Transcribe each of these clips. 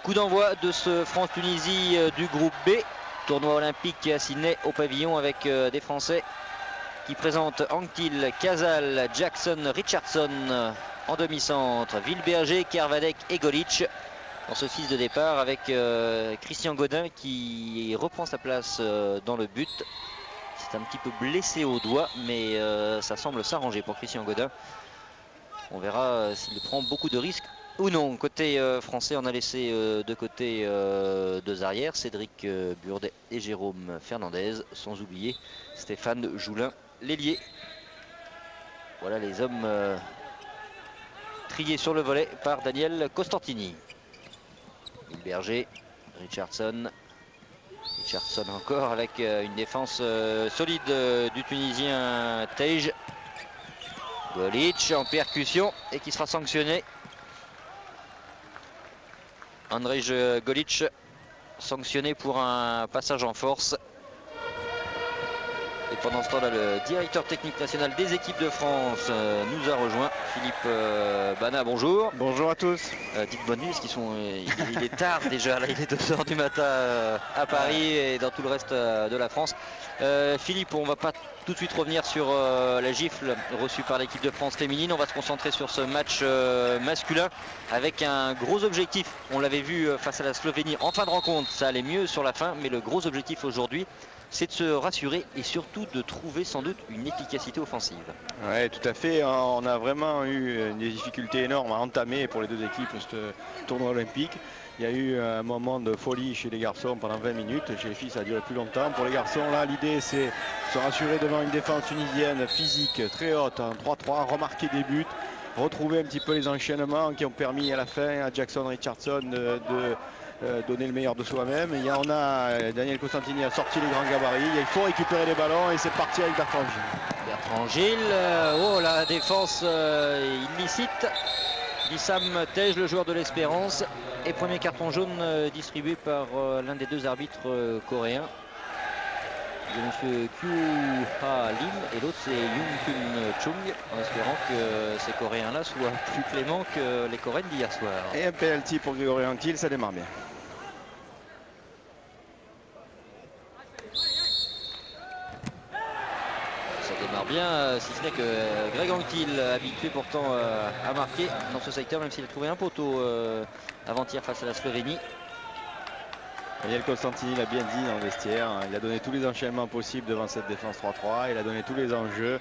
Coup d'envoi de ce France-Tunisie du groupe B. Tournoi olympique à Sydney au pavillon avec des Français qui présentent Anctil, Casal, Jackson, Richardson en demi-centre, Villberger, Kervadec et Golic dans ce 6 de départ avec Christian Godin qui reprend sa place dans le but. C'est un petit peu blessé au doigt, mais ça semble s'arranger pour Christian Godin. On verra s'il prend beaucoup de risques ou non. Côté français, on a laissé de côté deux arrières, Cédric Burdet et Jérôme Fernandez, sans oublier Stéphane Joulin, l'ailier. Voilà les hommes triés sur le volet par Daniel Costantini. Berger, Richardson encore avec une défense solide du Tunisien Tej. Golic en percussion et qui sera sanctionné. Andrej Golic sanctionné pour un passage en force. Et pendant ce temps-là, le directeur technique national des équipes de France nous a rejoint. Philippe Bana, bonjour. Bonjour à tous. Dites bonne nuit, parce il est tard déjà, là il est 2 h du matin à Paris et dans tout le reste de la France. Philippe, on ne va pas tout de suite revenir sur la gifle reçue par l'équipe de France féminine. On va se concentrer sur ce match masculin avec un gros objectif. On l'avait vu face à la Slovénie en fin de rencontre, ça allait mieux sur la fin, mais le gros objectif aujourd'hui, c'est de se rassurer et surtout de trouver sans doute une efficacité offensive. Oui, tout à fait. On a vraiment eu des difficultés énormes à entamer pour les deux équipes ce tournoi olympique. Il y a eu un moment de folie chez les garçons pendant 20 minutes. Chez les filles, ça a duré plus longtemps. Pour les garçons, là, l'idée, c'est se rassurer devant une défense tunisienne physique très haute, en 3-3, remarquer des buts, retrouver un petit peu les enchaînements qui ont permis à la fin à Jackson Richardson de donner le meilleur de soi-même. On a Daniel Costantini a sorti les grands gabarits. Il faut récupérer les ballons et c'est parti avec Bertrand Gilles. Bertrand Gilles, oh la défense illicite d'Issam Tej, le joueur de l'Espérance. Et premier carton jaune distribué par l'un des deux arbitres coréens. Il y a M. Kyu Ha Lim et l'autre c'est Yoon Kun Chung, en espérant que ces Coréens-là soient plus cléments que les Coréennes d'hier soir. Et un penalty pour Grégory Anctil, ça démarre bien. Bien, si ce n'est que Greg Anctil, habitué pourtant à marquer dans ce secteur, même s'il a trouvé un poteau avant-hier face à la Slovénie. Daniel Costantini l'a bien dit dans le vestiaire, il a donné tous les enchaînements possibles devant cette défense 3-3, il a donné tous les enjeux.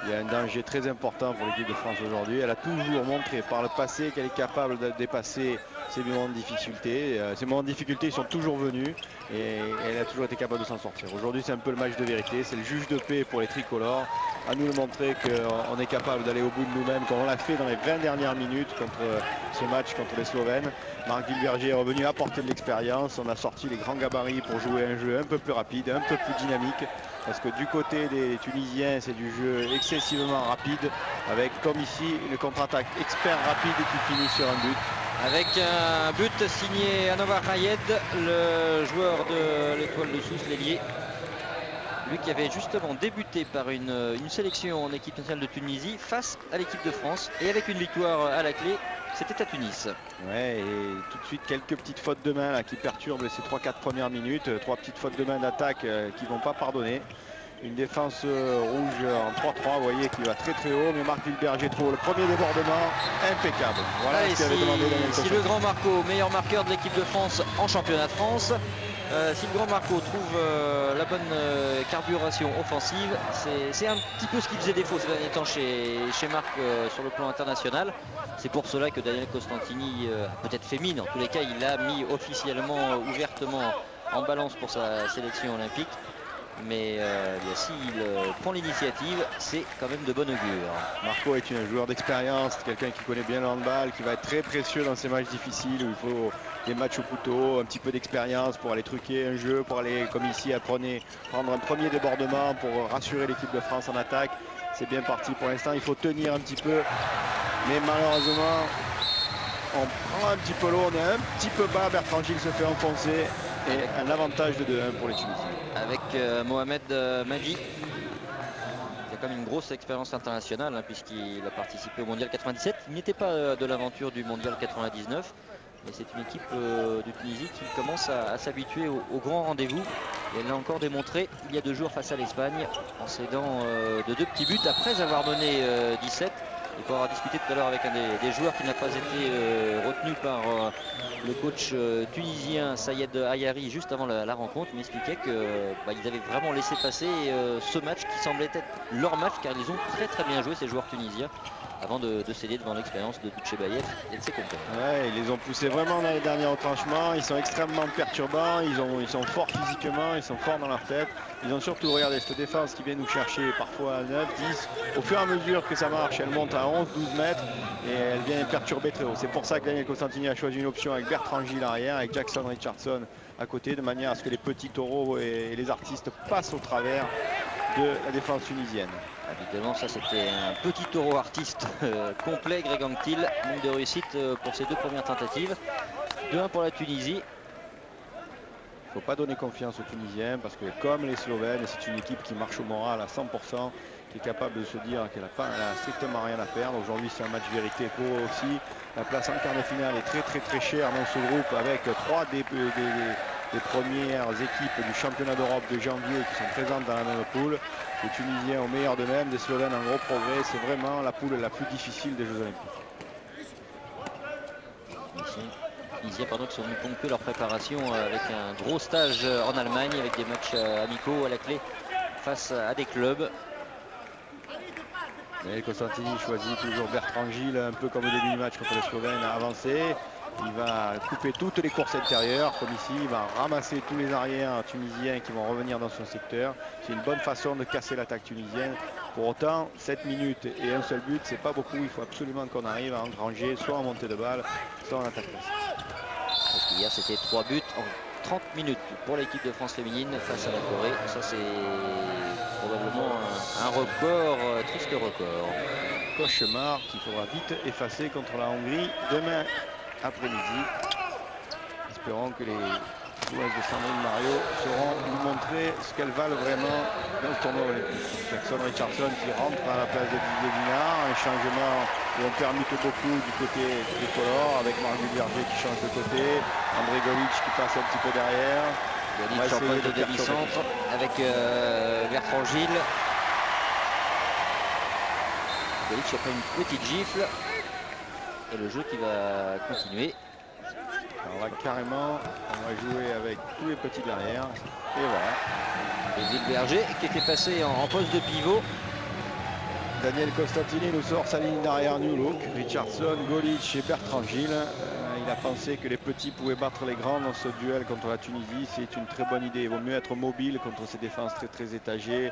Il y a un danger très important pour l'équipe de France aujourd'hui. Elle a toujours montré par le passé qu'elle est capable de dépasser ces moments de difficulté. Ces moments de difficulté sont toujours venus et elle a toujours été capable de s'en sortir. Aujourd'hui, c'est un peu le match de vérité. C'est le juge de paix pour les tricolores. À nous de montrer qu'on est capable d'aller au bout de nous-mêmes, comme on l'a fait dans les 20 dernières minutes contre ce match contre les Slovènes. Marc Villberger est revenu apporter de l'expérience. On a sorti les grands gabarits pour jouer un jeu un peu plus rapide, un peu plus dynamique. Parce que du côté des Tunisiens, c'est du jeu excessivement rapide, avec comme ici le contre-attaque expert rapide qui finit sur un but. Avec un but signé Anwar Rayed, le joueur de l'Étoile de Sousse, l'ailier. Lui qui avait justement débuté par une sélection en équipe nationale de Tunisie face à l'équipe de France et avec une victoire à la clé, c'était à Tunis. Ouais, et tout de suite quelques petites fautes de main là, qui perturbent ces 3-4 premières minutes. 3 petites fautes de main d'attaque qui ne vont pas pardonner. Une défense rouge en 3-3, vous voyez, qui va très très haut, mais Marc Villberger trouve le premier débordement impeccable. Voilà. Allez, ce qu'avait demandé Daniel si le grand Marco, meilleur marqueur de l'équipe de France en championnat de France, si le grand Marco trouve la bonne carburation offensive, c'est un petit peu ce qui faisait défaut ces derniers temps chez Marc sur le plan international. C'est pour cela que Daniel Costantini a peut-être fait mine. En tous les cas, il l'a mis officiellement, ouvertement en balance pour sa sélection olympique. Mais s'il prend l'initiative, c'est quand même de bon augure. Marco est un joueur d'expérience, quelqu'un qui connaît bien le handball, qui va être très précieux dans ces matchs difficiles où il faut des matchs au couteau, un petit peu d'expérience pour aller truquer un jeu, pour aller, comme ici, prendre un premier débordement pour rassurer l'équipe de France en attaque. C'est bien parti pour l'instant, il faut tenir un petit peu. Mais malheureusement, on prend un petit peu l'eau, on est un petit peu bas, Bertrand Gilles se fait enfoncer. Et un avantage de 2-1 pour les Tunisiens. Avec Mohamed Madi, qui a quand même une grosse expérience internationale, puisqu'il a participé au Mondial 97. Il n'était pas de l'aventure du Mondial 99, Et c'est une équipe de Tunisie qui commence à s'habituer au grand rendez-vous. Et elle l'a encore démontré il y a 2 jours face à l'Espagne en cédant de 2 petits buts après avoir mené 17. Il faut avoir discuté tout à l'heure avec un des joueurs qui n'a pas été retenu par le coach tunisien Sayed Ayari juste avant la rencontre. Il m'expliquait qu'ils avaient vraiment laissé passer ce match qui semblait être leur match car ils ont très bien joué ces joueurs tunisiens avant de céder devant l'expérience de Dutchebaev et de ses compagnons. Ouais, ils les ont poussés vraiment dans les derniers retranchements. Ils sont extrêmement perturbants. Ils sont forts physiquement. Ils sont forts dans leur tête. Ils ont surtout, regardé cette défense qui vient nous chercher parfois à 9, 10. Au fur et à mesure que ça marche, elle monte à 11, 12 mètres et elle vient perturber très haut. C'est pour ça que Daniel Costantini a choisi une option avec Bertrand Gilles arrière, avec Jackson Richardson à côté, de manière à ce que les petits taureaux et les artistes passent au travers de la défense tunisienne. Évidemment, ça c'était un petit taureau artiste complet, Greg Anctil. Manque de réussite pour ses 2 premières tentatives. 2-1 pour la Tunisie. Il ne faut pas donner confiance aux Tunisiens parce que comme les Slovènes, c'est une équipe qui marche au moral à 100%, qui est capable de se dire qu'elle n'a strictement rien à perdre. Aujourd'hui, c'est un match vérité pour eux aussi. La place en quart de finale est très chère dans ce groupe avec 3 des premières équipes du championnat d'Europe de janvier qui sont présentes dans la même poule. Les Tunisiens au meilleur d'eux-mêmes, les Slovènes en gros progrès. C'est vraiment la poule la plus difficile des Jeux Olympiques. Les Tunisiens qui sont venus ponctuer leur préparation avec un gros stage en Allemagne avec des matchs amicaux à la clé face à des clubs. Et Costantini choisit toujours Bertrand Gilles, un peu comme au début du match contre les Slovènes, à avancer. Il va couper toutes les courses intérieures, comme ici. Il va ramasser tous les arrières tunisiens qui vont revenir dans son secteur. C'est une bonne façon de casser l'attaque tunisienne. Pour autant, 7 minutes et un seul but, c'est pas beaucoup. Il faut absolument qu'on arrive à engranger, soit en montée de balle, soit en attaque. Parce qu'hier, c'était 3 buts en 30 minutes pour l'équipe de France féminine face à la Corée. Ça, c'est probablement un record, triste record. Cauchemar qu'il faudra vite effacer contre la Hongrie demain après-midi. Espérons que les joueuses de Sandrine Mario sauront nous montrer ce qu'elles valent vraiment dans ce tournoi olympique. Jackson Richardson qui rentre à la place de Didier Dinard, un changement où on permute beaucoup du côté tricolore avec Marc Duberger qui change de côté, André Golic qui passe un petit peu derrière. Golic en poste de demi-centre avec Bertrand Gilles. Golic a pris une petite gifle et le jeu qui va continuer. Alors là carrément on va jouer avec tous les petits derrière et voilà. Et Duberger qui était passé en poste de pivot. Daniel Costantini nous sort sa ligne d'arrière New Look. Richardson, Golic et Bertrand Gilles. Il a pensé que les petits pouvaient battre les grands dans ce duel contre la Tunisie. C'est une très bonne idée. Il vaut mieux être mobile contre ces défenses très étagées.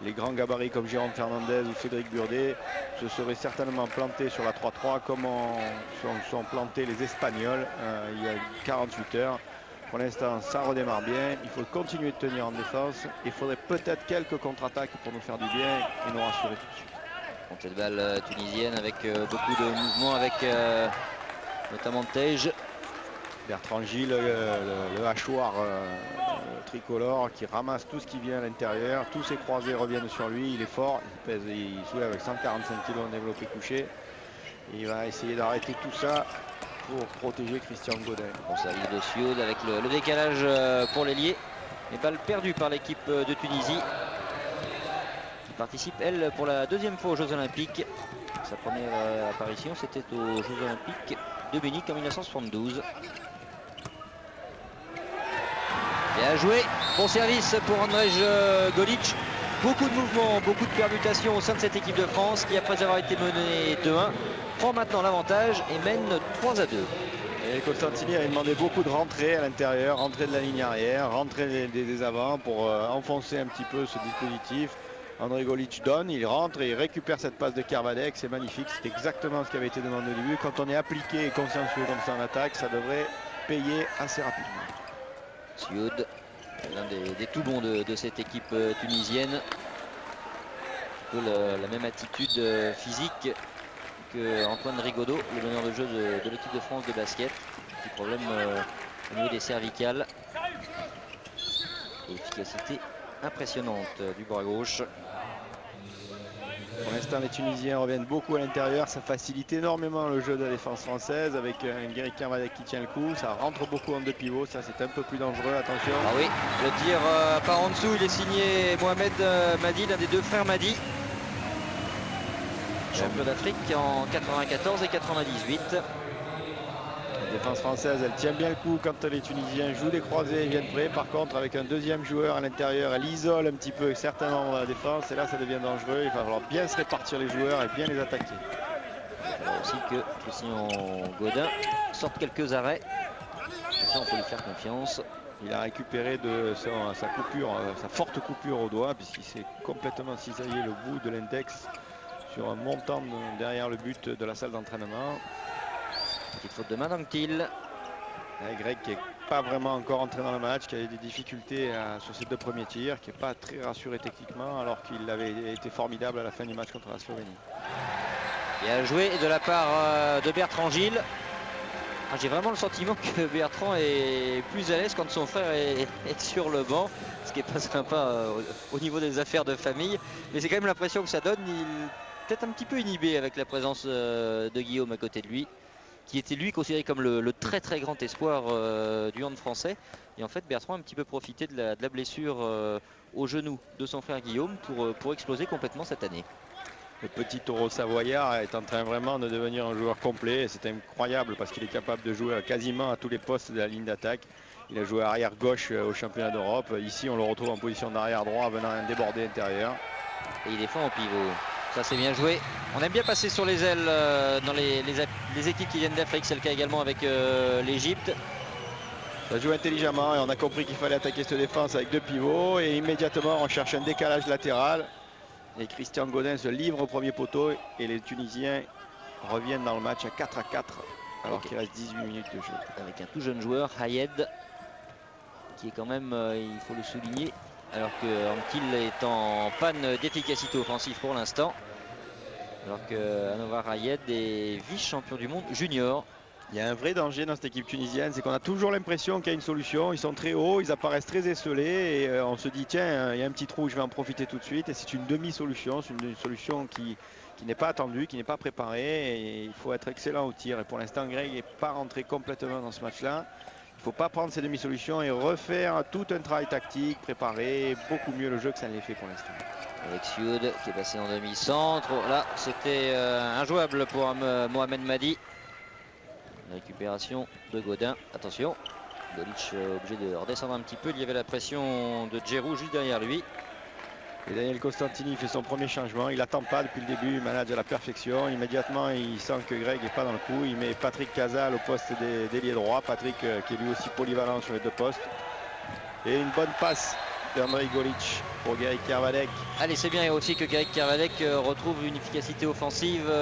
Les grands gabarits comme Jérôme Fernandez ou Cédric Burdet se seraient certainement plantés sur la 3-3 comme sont plantés les Espagnols il y a 48 heures. Pour l'instant, ça redémarre bien. Il faut continuer de tenir en défense. Il faudrait peut-être quelques contre-attaques pour nous faire du bien et nous rassurer tout de suite. Montée de balle tunisienne avec beaucoup de mouvements, avec notamment Tej. Bertrand Gilles, le hachoir tricolore qui ramasse tout ce qui vient à l'intérieur. Tous ses croisés reviennent sur lui. Il est fort. Il soulève avec 145 kg en développé couché. Il va essayer d'arrêter tout ça pour protéger Christian Godin. Bon service de Sioud avec le décalage pour l'ailier. Et balle perdue par l'équipe de Tunisie. Qui participe, elle, pour la 2e fois aux Jeux Olympiques. Sa première apparition, c'était aux Jeux Olympiques de Munich en 1972. Bien joué, bon service pour Andrej Golic. Beaucoup de mouvements, beaucoup de permutations au sein de cette équipe de France qui, après avoir été menée 2-1, prend maintenant l'avantage et mène 3-2. Et Costantini avait demandé beaucoup de rentrées à l'intérieur, rentrée de la ligne arrière, rentrée des avants pour enfoncer un petit peu ce dispositif. André Golic donne, il rentre et il récupère cette passe de Kervadec, c'est magnifique, c'est exactement ce qui avait été demandé au début. Quand on est appliqué et consciencieux comme ça en attaque, ça devrait payer assez rapidement. Sioud, l'un des tout bons de cette équipe tunisienne. Un peu la même attitude physique que Antoine Rigaudot, le meneur de jeu de l'équipe de France de basket. Petit problème au niveau des cervicales. Et efficacité impressionnante du bras gauche. Pour l'instant, les Tunisiens reviennent beaucoup à l'intérieur. Ça facilite énormément le jeu de la défense française avec un Guéry Kermadec qui tient le coup. Ça rentre beaucoup en deux pivots. Ça, c'est un peu plus dangereux. Attention. Ah oui, le tir par en dessous, il est signé Mohamed Madi, l'un des deux frères Madi. Champion d'Afrique en 94 et 98. La défense française, elle tient bien le coup quand les Tunisiens jouent des croisés et viennent près. Par contre, avec un deuxième joueur à l'intérieur, elle isole un petit peu certains membres de la défense. Et là, ça devient dangereux. Il va falloir bien se répartir les joueurs et bien les attaquer. Il va falloir aussi que Christian Godin sorte quelques arrêts. Et ça, on peut lui faire confiance. Il a récupéré de sa coupure, sa forte coupure au doigt, puisqu'il s'est complètement cisaillé le bout de l'index sur un montant derrière le but de la salle d'entraînement. Petite faute de main d'Anctil. Greg qui n'est pas vraiment encore entré dans le match, qui a eu des difficultés sur ses deux premiers tirs, qui n'est pas très rassuré techniquement, alors qu'il avait été formidable à la fin du match contre la Slovénie. Bien joué de la part de Bertrand Gilles. J'ai vraiment le sentiment que Bertrand est plus à l'aise quand son frère est sur le banc, ce qui n'est pas sympa au niveau des affaires de famille. Mais c'est quand même l'impression que ça donne. Il est peut-être un petit peu inhibé avec la présence de Guillaume à côté de lui, qui était lui considéré comme le très très grand espoir du hand français. Et en fait, Bertrand a un petit peu profité de la blessure au genou de son frère Guillaume pour exploser complètement cette année. Le petit taureau savoyard est en train vraiment de devenir un joueur complet. C'est incroyable parce qu'il est capable de jouer quasiment à tous les postes de la ligne d'attaque. Il a joué arrière gauche au championnat d'Europe. Ici, on le retrouve en position d'arrière droit, venant un débordé intérieur. Et il défend au pivot. Ça, c'est bien joué. On aime bien passer sur les ailes dans les équipes qui viennent d'Afrique. C'est le cas également avec l'Égypte. Ça joue intelligemment et on a compris qu'il fallait attaquer cette défense avec deux pivots. Et immédiatement, on cherche un décalage latéral. Et Christian Godin se livre au premier poteau et les Tunisiens reviennent dans le match à 4-4 alors qu'il reste 18 minutes de jeu. Avec un tout jeune joueur, Hayed, qui est quand même, il faut le souligner, alors que Anctil est en panne d'efficacité offensive pour l'instant. Alors que Anouar Hayed est vice-champion du monde junior. Il y a un vrai danger dans cette équipe tunisienne, c'est qu'on a toujours l'impression qu'il y a une solution. Ils sont très hauts, ils apparaissent très esselés et on se dit tiens, il y a un petit trou, je vais en profiter tout de suite. Et c'est une demi-solution, c'est une solution qui n'est pas attendue, qui n'est pas préparée. Et il faut être excellent au tir. Et pour l'instant, Greg n'est pas rentré complètement dans ce match-là. Il ne faut pas prendre ces demi-solutions et refaire tout un travail tactique, préparer beaucoup mieux le jeu que ça ne l'est fait pour l'instant. Avec Sioud qui est passé en demi-centre. Là, c'était injouable pour Mohamed Madi. Récupération de Godin. Attention, Golic obligé de redescendre un petit peu. Il y avait la pression de Djerou juste derrière lui. Et Daniel Costantini fait son premier changement. Il n'attend pas depuis le début, il manage à la perfection. Immédiatement, il sent que Greg n'est pas dans le coup. Il met Patrick Casal au poste d'ailier droit. Patrick qui est lui aussi polyvalent sur les deux postes. Et une bonne passe d'Andrei Golic pour Guéry Kermadec. Allez, c'est bien et aussi que Guéry Kermadec retrouve une efficacité offensive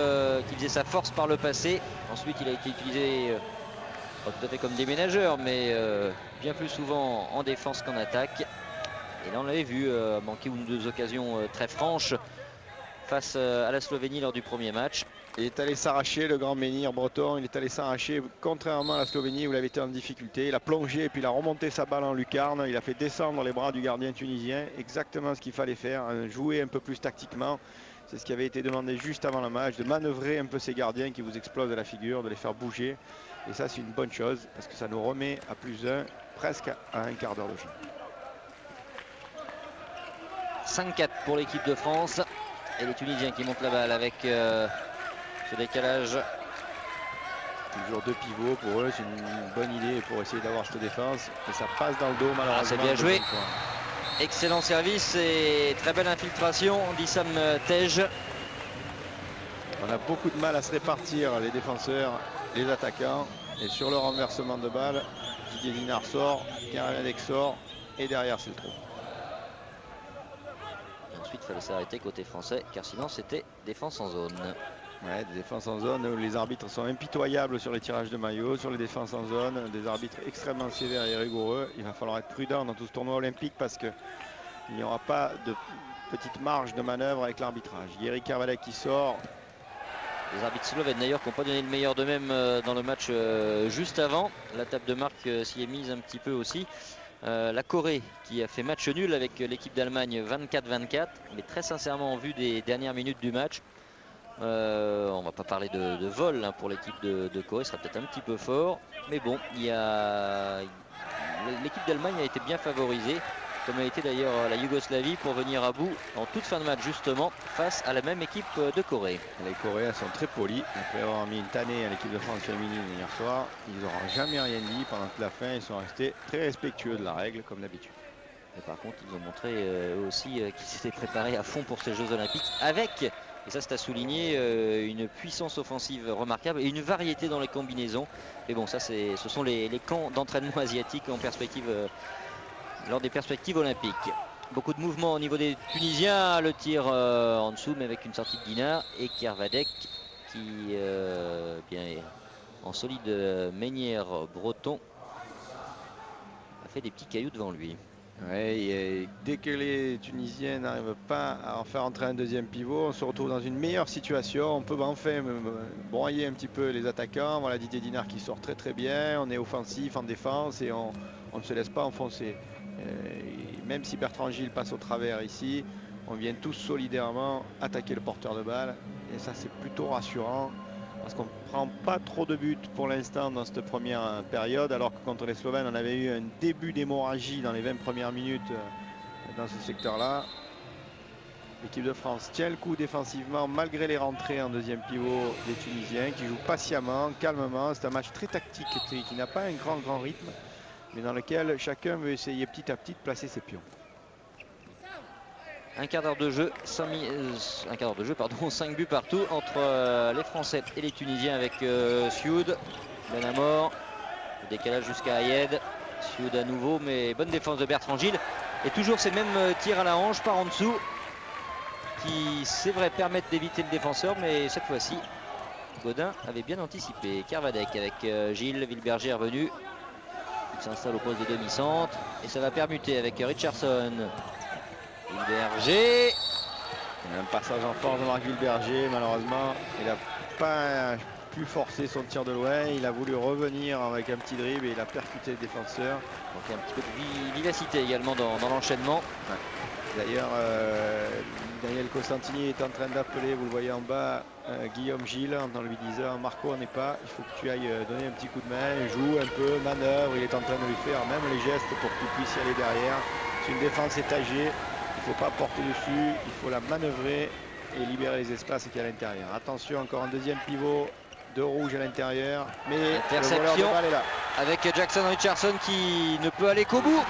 qui faisait sa force par le passé. Ensuite, il a été utilisé pas tout à fait comme déménageur, mais bien plus souvent en défense qu'en attaque. Et là, on l'avait vu manquer une ou deux occasions très franches face à la Slovénie lors du premier match. Il est allé s'arracher, le grand menhir breton. Il est allé s'arracher, contrairement à la Slovénie où il avait été en difficulté. Il a plongé et puis il a remonté sa balle en lucarne. Il a fait descendre les bras du gardien tunisien. Exactement ce qu'il fallait faire, jouer un peu plus tactiquement. C'est ce qui avait été demandé juste avant le match, de manœuvrer un peu ces gardiens qui vous explosent à la figure, de les faire bouger. Et ça, c'est une bonne chose parce que ça nous remet à +1, presque à un quart d'heure de jeu. 5-4 pour l'équipe de France. Et les Tunisiens qui montent la balle avec ce décalage. Toujours deux pivots pour eux, c'est une bonne idée pour essayer d'avoir cette défense. Et ça passe dans le dos malheureusement. C'est bien joué. Excellent service et très belle infiltration d'Issam Tej. On a beaucoup de mal à se répartir, les défenseurs, les attaquants. Et sur le renversement de balle, Didier Dinard sort, Kermadec sort et derrière c'est le trou. Ensuite, il fallait s'arrêter côté français, car sinon c'était défense en zone. Ouais, des défenses en zone où les arbitres sont impitoyables sur les tirages de maillot, sur les défenses en zone, des arbitres extrêmement sévères et rigoureux. Il va falloir être prudent dans tout ce tournoi olympique parce qu'il n'y aura pas de petite marge de manœuvre avec l'arbitrage. Guéry Kermadec qui sort. Les arbitres slovènes d'ailleurs qui n'ont pas donné le meilleur d'eux-mêmes dans le match juste avant. La table de marque s'y est mise un petit peu aussi. La Corée qui a fait match nul avec l'équipe d'Allemagne 24-24, mais très sincèrement en vue des dernières minutes du match, on va pas parler de vol hein, pour l'équipe de Corée, ce sera peut-être un petit peu fort, mais bon, l'équipe d'Allemagne a été bien favorisée, comme a été d'ailleurs la Yougoslavie, pour venir à bout en toute fin de match justement face à la même équipe de Corée. Les Coréens sont très polis. Après avoir mis une tannée à l'équipe de France féminine hier soir, ils n'auront jamais rien dit pendant toute la fin. Ils sont restés très respectueux de la règle comme d'habitude. Et par contre, ils ont montré eux aussi qu'ils s'étaient préparés à fond pour ces Jeux Olympiques avec, et ça c'est à souligner, une puissance offensive remarquable et une variété dans les combinaisons. Mais bon, ça ce sont les camps d'entraînement asiatiques en perspective lors des perspectives olympiques. Beaucoup de mouvements au niveau des Tunisiens, le tir en dessous mais avec une sortie de Guinard et Kervadec qui bien en solide meunière breton a fait des petits cailloux devant lui. Ouais, et dès que les Tunisiens n'arrivent pas à en faire entrer un deuxième pivot, on se retrouve dans une meilleure situation. On peut enfin broyer un petit peu les attaquants. Voilà Didier Dinard qui sort très très bien. On est offensif en défense et on ne se laisse pas enfoncer. Même si Bertrand Gilles passe au travers ici, on vient tous solidairement attaquer le porteur de balle. Et ça c'est plutôt rassurant. Parce qu'on ne prend pas trop de buts pour l'instant dans cette première période, alors que contre les Slovènes, on avait eu un début d'hémorragie dans les 20 premières minutes dans ce secteur-là. L'équipe de France tient le coup défensivement malgré les rentrées en deuxième pivot des Tunisiens qui jouent patiemment, calmement. C'est un match très tactique qui n'a pas un grand rythme, mais dans lequel chacun veut essayer petit à petit de placer ses pions. Un quart d'heure de jeu, 5 buts partout entre les Français et les Tunisiens avec Sioud, Benamor, le décalage jusqu'à Ayed, Sioud à nouveau, mais bonne défense de Bertrand Gilles. Et toujours ces mêmes tirs à la hanche par en dessous qui, c'est vrai, permettent d'éviter le défenseur, mais cette fois-ci, Godin avait bien anticipé. Kervadec avec Gilles, Villeberger est revenu, il s'installe au poste de demi-centre et ça va permuter avec Richardson. Villeberger. Il y a un passage en force de Marc Villeberger, malheureusement il n'a pas pu forcer son tir de loin, il a voulu revenir avec un petit dribble et il a percuté le défenseur. Donc il y a un petit peu de vivacité également dans l'enchaînement. Ouais. D'ailleurs Daniel Costantini est en train d'appeler, vous le voyez en bas, Guillaume Gilles en lui disant Marco on n'est pas, il faut que tu ailles donner un petit coup de main, joue un peu, manœuvre, il est en train de lui faire même les gestes pour que tu puisses y aller derrière. C'est une défense étagée. Il ne faut pas porter dessus, il faut la manœuvrer et libérer les espaces qui est à l'intérieur. Attention, encore un deuxième pivot de rouge à l'intérieur, mais le voleur de balle est là. Avec Jackson Richardson qui ne peut aller qu'au bout.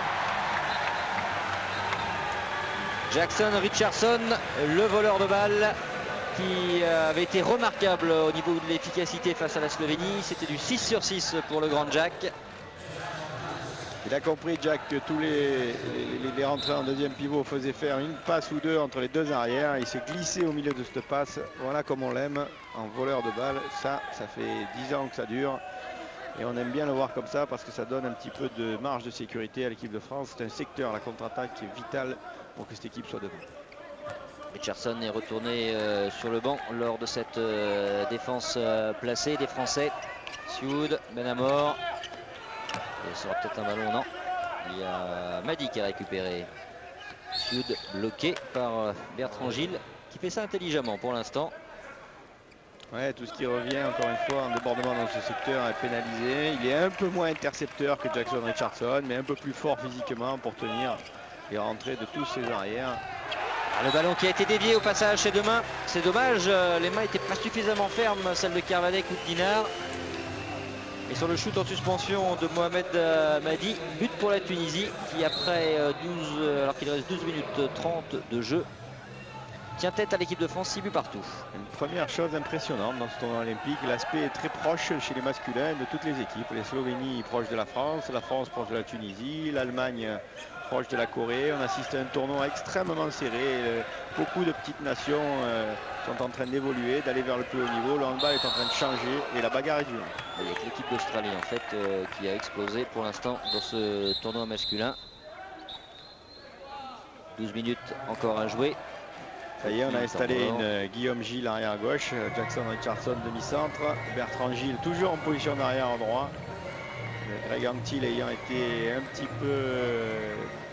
Jackson Richardson, le voleur de balle qui avait été remarquable au niveau de l'efficacité face à la Slovénie. C'était du 6 sur 6 pour le grand Jack. Il a compris, Jack, que tous les rentrées en deuxième pivot faisaient faire une passe ou deux entre les deux arrières. Il s'est glissé au milieu de cette passe. Voilà comme on l'aime en voleur de balle. Ça fait 10 ans que ça dure. Et on aime bien le voir comme ça parce que ça donne un petit peu de marge de sécurité à l'équipe de France. C'est un secteur, la contre-attaque, qui est vital pour que cette équipe soit devant. Richardson est retourné sur le banc lors de cette défense placée des Français. Sioud, Benamor. Et ce sera peut-être un ballon, non. Il y a Madi qui a récupéré. Sioud bloqué par Bertrand Gilles qui fait ça intelligemment pour l'instant. Ouais, tout ce qui revient encore une fois en débordement dans ce secteur est pénalisé. Il est un peu moins intercepteur que Jackson Richardson, mais un peu plus fort physiquement pour tenir les rentrées de tous ses arrières. Le ballon qui a été dévié au passage chez deux mains. C'est dommage, les mains n'étaient pas suffisamment fermes, celles de Kervadec ou de Guinard. Et sur le shoot en suspension de Mohamed Madi, but pour la Tunisie qui après alors qu'il reste 12 minutes 30 de jeu, tient tête à l'équipe de France, 6 buts partout. Une première chose impressionnante dans ce tournoi olympique, l'aspect est très proche chez les masculins de toutes les équipes. Les Slovénies proches de la France proche de la Tunisie, l'Allemagne proche de la Corée. On assiste à un tournoi extrêmement serré. Beaucoup de petites nations sont en train d'évoluer, d'aller vers le plus haut niveau. Le handball est en train de changer et la bagarre est dure. Il y a que l'équipe d'Australie en fait qui a explosé pour l'instant dans ce tournoi masculin. 12 minutes encore à jouer. Ça y est, on a installé une Guillaume Gilles arrière gauche, Jackson Richardson demi-centre, Bertrand Gilles toujours en position d'arrière en droit. Greg Anctil ayant été un petit peu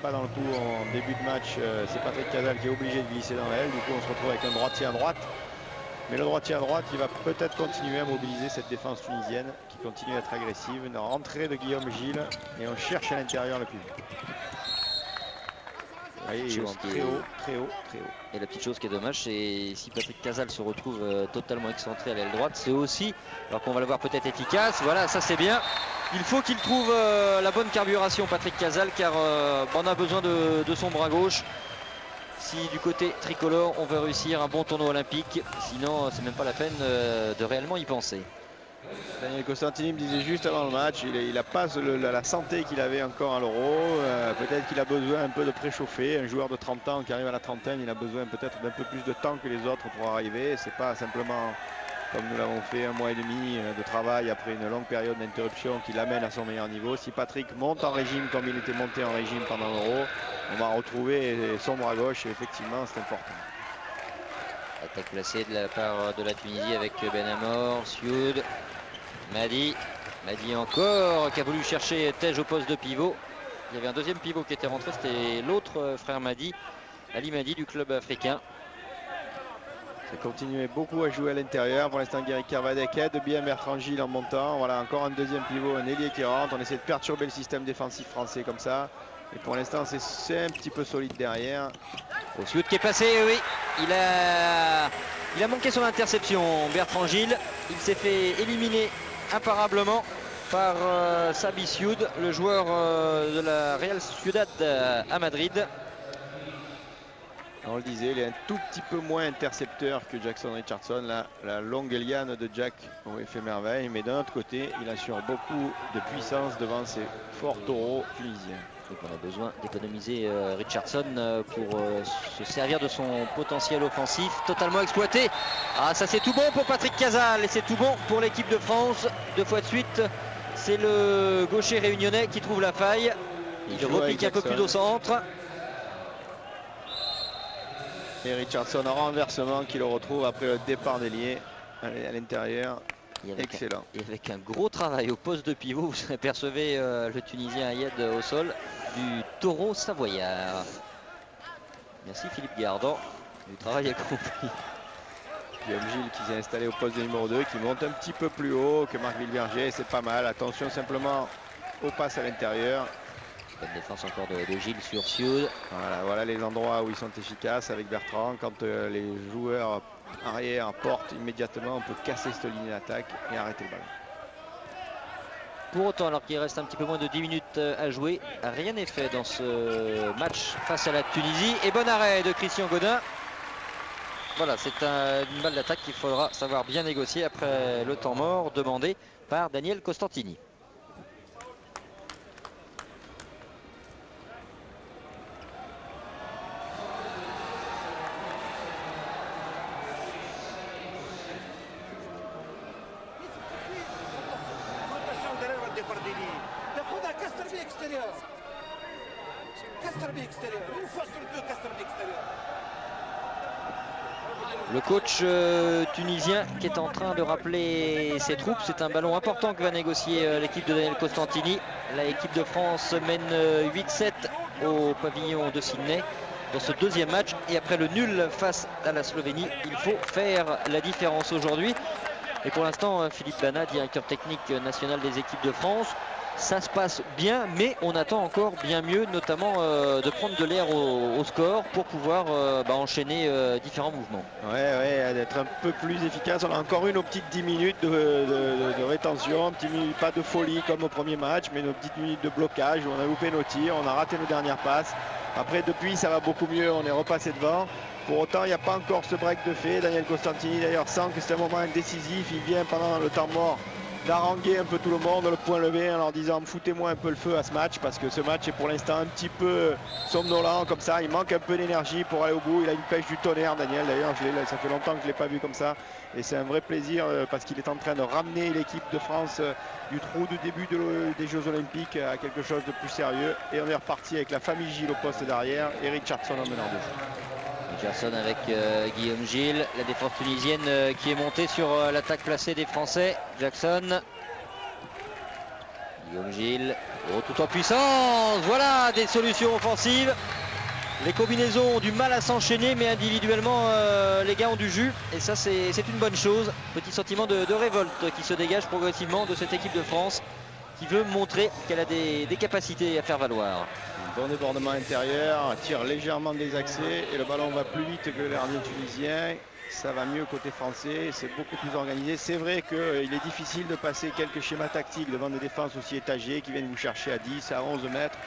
pas dans le coup en début de match, c'est Patrick Casal qui est obligé de glisser dans l'aile. Du coup, on se retrouve avec un droitier à droite. Mais le droitier à droite, il va peut-être continuer à mobiliser cette défense tunisienne qui continue à être agressive. Une rentrée de Guillaume Gilles et on cherche à l'intérieur le pivot. Il est très haut, très haut, très haut. Et la petite chose qui est dommage, c'est si Patrick Casal se retrouve totalement excentré à l'aile droite, c'est aussi, alors qu'on va le voir peut-être efficace, voilà, ça c'est bien. Il faut qu'il trouve la bonne carburation, Patrick Casal, car on a besoin de son bras gauche. Si du côté tricolore, on veut réussir un bon tournoi olympique, sinon c'est même pas la peine de réellement y penser. Daniel Costantini me disait juste avant le match, il n'a pas la santé qu'il avait encore à l'Euro. Peut-être qu'il a besoin un peu de préchauffer. Un joueur de 30 ans qui arrive à la trentaine, il a besoin peut-être d'un peu plus de temps que les autres pour arriver. C'est pas simplement comme nous l'avons fait 1 mois et demi de travail après une longue période d'interruption qui l'amène à son meilleur niveau. Si Patrick monte en régime comme il était monté en régime pendant l'Euro, on va retrouver son bras gauche et effectivement c'est important. Attaque placée de la part de la Tunisie avec Benamor, Sioud, Madi encore qui a voulu chercher Tej au poste de pivot. Il y avait un deuxième pivot qui était rentré, c'était l'autre frère Madi, Ali Madi du club africain. Ça continuait beaucoup à jouer à l'intérieur. Pour l'instant, Guéric Kervadec aide bien Bertrand Gilles en montant. Voilà, encore un deuxième pivot, un ailier qui rentre. On essaie de perturber le système défensif français comme ça. Et pour l'instant, c'est un petit peu solide derrière. Sioud qui est passé, oui. Il a manqué son interception, Bertrand Gilles. Il s'est fait éliminer imparablement par Sabi Sioud, le joueur de la Real Sociedad à Madrid. On le disait, il est un tout petit peu moins intercepteur que Jackson Richardson. La longue liane de Jack aurait fait merveille, mais d'un autre côté, il assure beaucoup de puissance devant ces forts taureaux tunisiens. Donc on a besoin d'économiser Richardson pour se servir de son potentiel offensif totalement exploité. Ah, ça c'est tout bon pour Patrick Casal et c'est tout bon pour l'équipe de France. 2 fois de suite, c'est le gaucher réunionnais qui trouve la faille. Il repique un peu plus au centre. Et Richardson en renversement qui le retrouve après le départ d'ailier à l'intérieur. Excellent. Et avec un gros travail au poste de pivot, vous apercevez le Tunisien Ayed au sol du taureau savoyard. Merci Philippe Gardan, du travail accompli. Guillaume Gilles qui s'est installé au poste de numéro 2, qui monte un petit peu plus haut que Marc Villeberger, c'est pas mal. Attention simplement aux passes à l'intérieur. Bonne défense encore de Gilles sur Sioud. Voilà les endroits où ils sont efficaces avec Bertrand. Quand les joueurs arrière portent immédiatement, on peut casser cette ligne d'attaque et arrêter le ballon. Pour autant, alors qu'il reste un petit peu moins de 10 minutes à jouer, rien n'est fait dans ce match face à la Tunisie. Et bon arrêt de Christian Godin. Voilà, c'est une balle d'attaque qu'il faudra savoir bien négocier après le temps mort demandé par Daniel Costantini. Le coach tunisien qui est en train de rappeler ses troupes. C'est un ballon important que va négocier l'équipe de Daniel Costantini. L'équipe de France mène 8-7 au pavillon de Sydney dans ce deuxième match. Et après le nul face à la Slovénie, il faut faire la différence aujourd'hui. Et pour l'instant, Philippe Bana, directeur technique national des équipes de France, ça se passe bien, mais on attend encore bien mieux, notamment de prendre de l'air au score pour pouvoir enchaîner différents mouvements. Ouais, d'être un peu plus efficace. On a encore une petite 10 minutes de rétention, pas de folie comme au premier match, mais une petite minute de blocage où on a loupé nos tirs, on a raté nos dernières passes. Après, depuis, ça va beaucoup mieux, on est repassé devant. Pour autant, il n'y a pas encore ce break de fait. Daniel Costantini, d'ailleurs, sent que c'est un moment décisif. Il vient pendant le temps mort d'haranguer un peu tout le monde, le point levé en leur disant foutez-moi un peu le feu à ce match parce que ce match est pour l'instant un petit peu somnolent comme ça, il manque un peu d'énergie pour aller au bout. Il a une pêche du tonnerre, Daniel, d'ailleurs ça fait longtemps que je ne l'ai pas vu comme ça et c'est un vrai plaisir parce qu'il est en train de ramener l'équipe de France du trou du début des Jeux Olympiques à quelque chose de plus sérieux et on est reparti avec la famille Gilles au poste d'arrière et Richardson en meneur de jeu. Richardson avec Guillaume Gilles, la défense tunisienne qui est montée sur l'attaque placée des Français. Jackson. Guillaume Gilles, oh, tout en puissance. Voilà des solutions offensives. Les combinaisons ont du mal à s'enchaîner, mais individuellement, les gars ont du jus. Et ça, c'est une bonne chose. Petit sentiment de révolte qui se dégage progressivement de cette équipe de France, qui veut montrer qu'elle a des capacités à faire valoir. Bon débordement intérieur, tire légèrement désaxé et le ballon va plus vite que le gardien tunisien. Ça va mieux côté français, c'est beaucoup plus organisé. C'est vrai qu'il est difficile de passer quelques schémas tactiques devant des défenses aussi étagées qui viennent vous chercher à 10, à 11 mètres.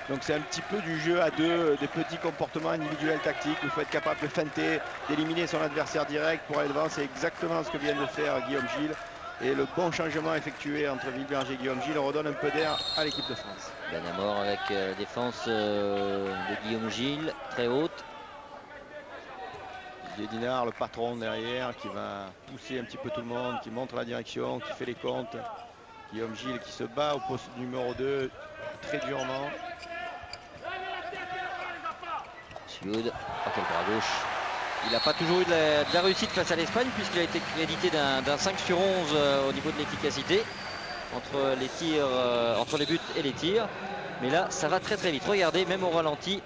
Donc c'est un petit peu du jeu à deux, des petits comportements individuels tactiques. Il faut être capable de feinter, d'éliminer son adversaire direct pour aller devant. C'est exactement ce que vient de faire Guillaume Gilles. Et le bon changement effectué entre Villebert et Guillaume Gilles redonne un peu d'air à l'équipe de France. Ben Amor avec la défense de Guillaume Gilles, très haute. Didier Dinard, le patron derrière, qui va pousser un petit peu tout le monde, qui montre la direction, qui fait les comptes. Guillaume Gilles qui se bat au poste numéro 2 très durement. Sioud, quel bras gauche. Il n'a pas toujours eu de la réussite face à l'Espagne, puisqu'il a été crédité d'un 5 sur 11 au niveau de l'efficacité entre les tirs, entre les buts et les tirs. Mais là, ça va très très vite. Regardez, même au ralenti.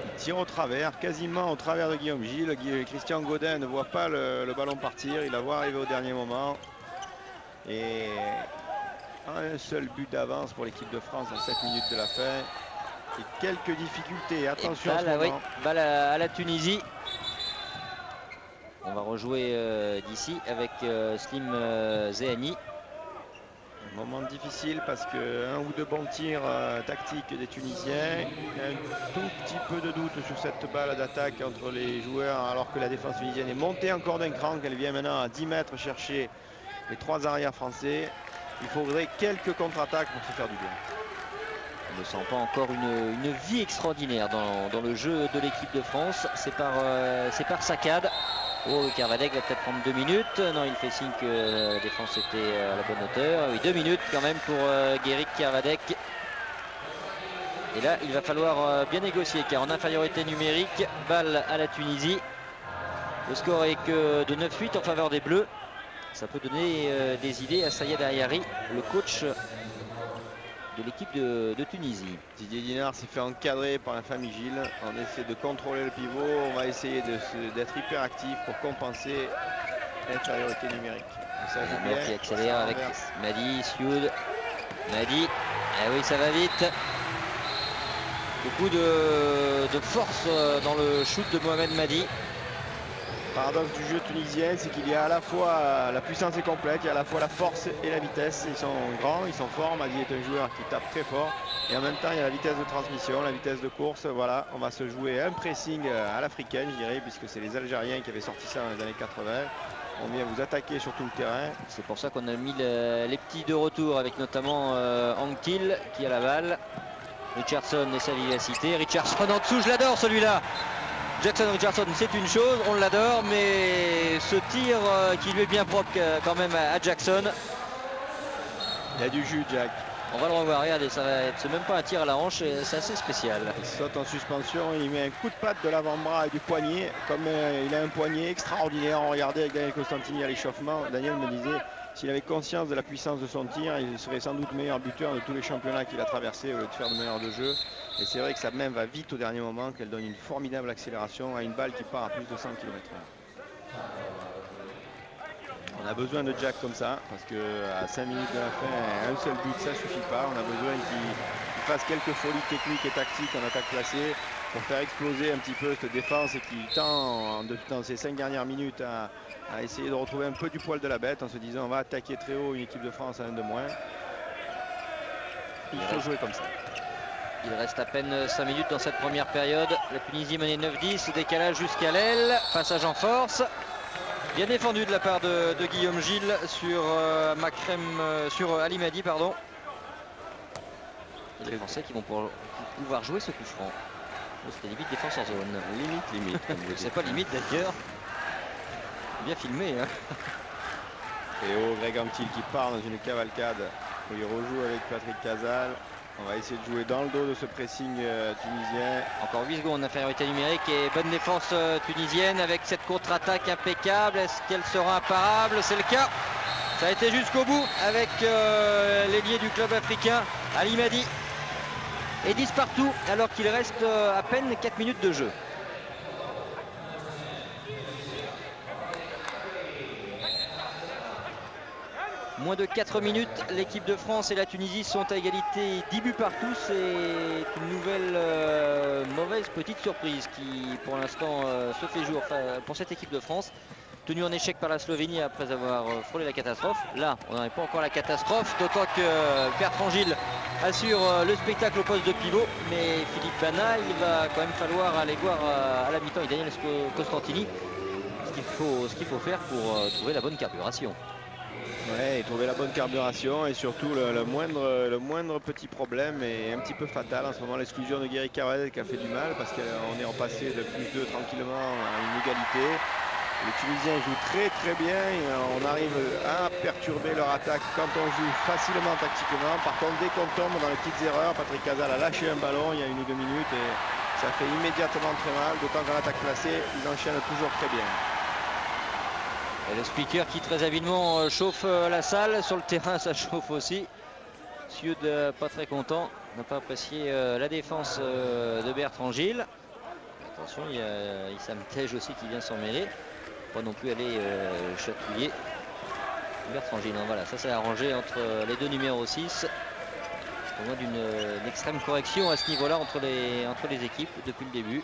Il tire au travers, quasiment au travers de Guillaume Gilles. Christian Godin ne voit pas le ballon partir. Il la voit arriver au dernier moment. Et un seul but d'avance pour l'équipe de France à 7 minutes de la fin. Et quelques difficultés, attention à ce moment. Oui, balle à la Tunisie. On va rejouer d'ici avec Slim Zehani. Un moment difficile parce qu'un ou deux bons tirs tactiques des Tunisiens. Un tout petit peu de doute sur cette balle d'attaque entre les joueurs alors que la défense tunisienne est montée encore d'un cran, qu'elle vient maintenant à 10 mètres chercher les trois arrières français. Il faudrait quelques contre-attaques pour se faire du bien. On ne sent pas encore une vie extraordinaire dans le jeu de l'équipe de France. C'est par saccade. Oh, Kervadec va peut-être prendre 2 minutes. Non, il fait signe que la défense était à la bonne hauteur. Oui, 2 minutes quand même pour Guéric Kervadec. Et là, il va falloir bien négocier car en infériorité numérique, balle à la Tunisie. Le score est que de 9-8 en faveur des Bleus. Ça peut donner des idées à Sayed Ayari, le coach de l'équipe de Tunisie. Didier Dinard s'est fait encadrer par la famille Gilles. On essaie de contrôler le pivot. On va essayer d'être hyper actif pour compenser l'infériorité numérique. Ça joue bien, qui accélère avec Madi, Sioud. Madi, ah oui, ça va vite. Beaucoup de force dans le shoot de Mohamed Madi. Le paradoxe du jeu tunisien, c'est qu'il y a à la fois la puissance est complète, il y a à la fois la force et la vitesse. Ils sont grands, ils sont forts. Madi est un joueur qui tape très fort. Et en même temps, il y a la vitesse de transmission, la vitesse de course. Voilà, on va se jouer un pressing à l'africaine, je dirais, puisque c'est les Algériens qui avaient sorti ça dans les années 80. On vient vous attaquer sur tout le terrain. C'est pour ça qu'on a mis les petits de retour avec notamment Anktil qui a la balle. Richardson et sa vivacité. Richardson en dessous, je l'adore celui-là. Jackson Richardson, c'est une chose, on l'adore, mais ce tir qui lui est bien propre quand même à Jackson. Il y a du jus, Jack. On va le revoir, regardez, ça va être même pas un tir à la hanche, c'est assez spécial. Il saute en suspension, il met un coup de patte de l'avant-bras et du poignet. Comme il a un poignet extraordinaire, on regardait avec Daniel Costantini à l'échauffement. Daniel me disait, s'il avait conscience de la puissance de son tir, il serait sans doute meilleur buteur de tous les championnats qu'il a traversés au lieu de faire de meilleur de jeu. Et c'est vrai que sa main va vite au dernier moment, qu'elle donne une formidable accélération à une balle qui part à plus de 100 km/h. On a besoin de Jack comme ça, parce qu'à 5 minutes de la fin, un seul but, ça ne suffit pas. On a besoin qu'il fasse quelques folies techniques et tactiques en attaque placée pour faire exploser un petit peu cette défense et qui tend, dans ces 5 dernières minutes, à essayer de retrouver un peu du poil de la bête en se disant on va attaquer très haut une équipe de France à 1 de moins. Il faut jouer comme ça. Il reste à peine 5 minutes dans cette première période. La Tunisie menait 9-10, décalage jusqu'à l'aile, passage en force. Bien défendu de la part de Guillaume Gilles sur sur Ali Madi, pardon. Et les Français qui vont pouvoir jouer ce coup franc. C'était limite défense en zone. Limite. C'est pas limite d'ailleurs. Bien filmé. Hein. Et Greg Anktil qui part dans une cavalcade où il rejoue avec Patrick Casal. On va essayer de jouer dans le dos de ce pressing tunisien. Encore 8 secondes d'infériorité numérique et bonne défense tunisienne avec cette contre-attaque impeccable. Est-ce qu'elle sera imparable? C'est le cas. Ça a été jusqu'au bout avec l'ailier du club africain, Ali Madi. Et 10 partout alors qu'il reste à peine 4 minutes de jeu. Moins de 4 minutes, l'équipe de France et la Tunisie sont à égalité, 10 buts partout. C'est une nouvelle mauvaise petite surprise qui pour l'instant se fait jour pour cette équipe de France. Tenue en échec par la Slovénie après avoir frôlé la catastrophe. Là, on n'en est pas encore à la catastrophe, d'autant que Bertrand Gilles assure le spectacle au poste de pivot. Mais Philippe Bana, il va quand même falloir aller voir à la mi-temps et Daniel Costantini ce qu'il faut faire pour trouver la bonne carburation. Ouais, et trouver la bonne carburation et surtout le moindre petit problème est un petit peu fatal en ce moment. L'exclusion de Guéry Carvalhet qui a fait du mal parce qu'on est repassé de +2 tranquillement à une égalité. Les Tunisiens jouent très bien, on arrive à perturber leur attaque quand on joue facilement tactiquement. Par contre, dès qu'on tombe dans les petites erreurs, Patrick Casal a lâché un ballon il y a 1 ou 2 minutes et ça fait immédiatement très mal, d'autant qu'en attaque placée, ils enchaînent toujours très bien. Et le speaker qui très habilement chauffe la salle, sur le terrain ça chauffe aussi. Siud pas très content, n'a pas apprécié la défense de Bertrand Gilles. Attention, il y a Issam Tej aussi qui vient s'en mêler. Pas non plus aller chatouiller Bertrand Gilles. Voilà, ça s'est arrangé entre les deux numéros 6. Au moins d'une extrême correction à ce niveau-là entre les équipes depuis le début.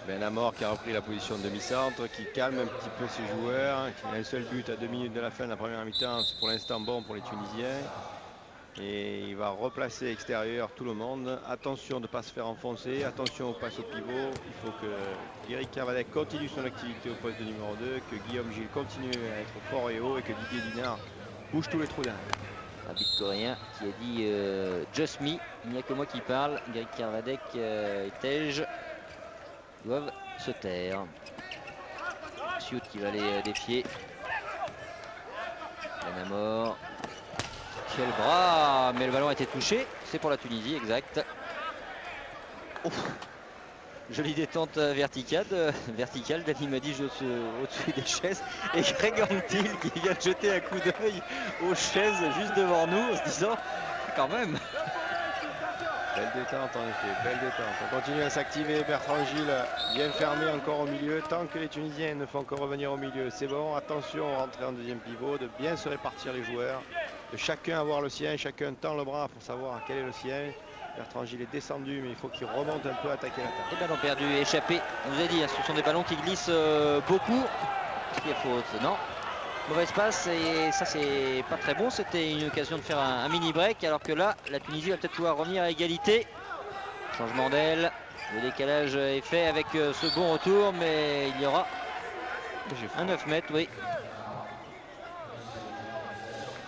Ben Amor qui a repris la position de demi-centre, qui calme un petit peu ses joueurs, qui a un seul but à 2 minutes de la fin de la première mi-temps. C'est pour l'instant bon pour les Tunisiens. Et il va replacer extérieur tout le monde. Attention de ne pas se faire enfoncer, attention aux passes au pivot. Il faut que Guéry Carvalhet continue son activité au poste de numéro 2, que Guillaume Gilles continue à être fort et haut et que Didier Dinard bouge tous les trous derrière. Arbitre coréen qui a dit Just me, il n'y a que moi qui parle. Guéry Carvalhet et Tej doivent se taire. Siud qui va les défier. Benamor. Quel bras, mais le ballon a été touché. C'est pour la Tunisie, exact. Ouf. Jolie détente verticale d'Ali Madi au-dessus des chaises. Et Greg Antil qui vient de jeter un coup d'œil aux chaises juste devant nous en se disant quand même. Belle détente en effet, belle détente. On continue à s'activer. Bertrand Gilles vient fermer encore au milieu. Tant que les Tunisiens ne font que revenir au milieu, c'est bon. Attention, rentrer en deuxième pivot, de bien se répartir les joueurs, de chacun avoir le sien, chacun tend le bras pour savoir quel est le sien. Bertrand Gilles est descendu, mais il faut qu'il remonte un peu, attaquer l'attaque. Les ballons perdus, échappés. On vous a dit, ce sont des ballons qui glissent beaucoup. Est-ce qu'il y a faute? Non. Mauvaise passe et ça c'est pas très bon. C'était une occasion de faire un mini break alors que là la Tunisie va peut-être pouvoir revenir à égalité. Changement d'aile, le décalage est fait avec ce bon retour mais il y aura un 9 mètres, oui.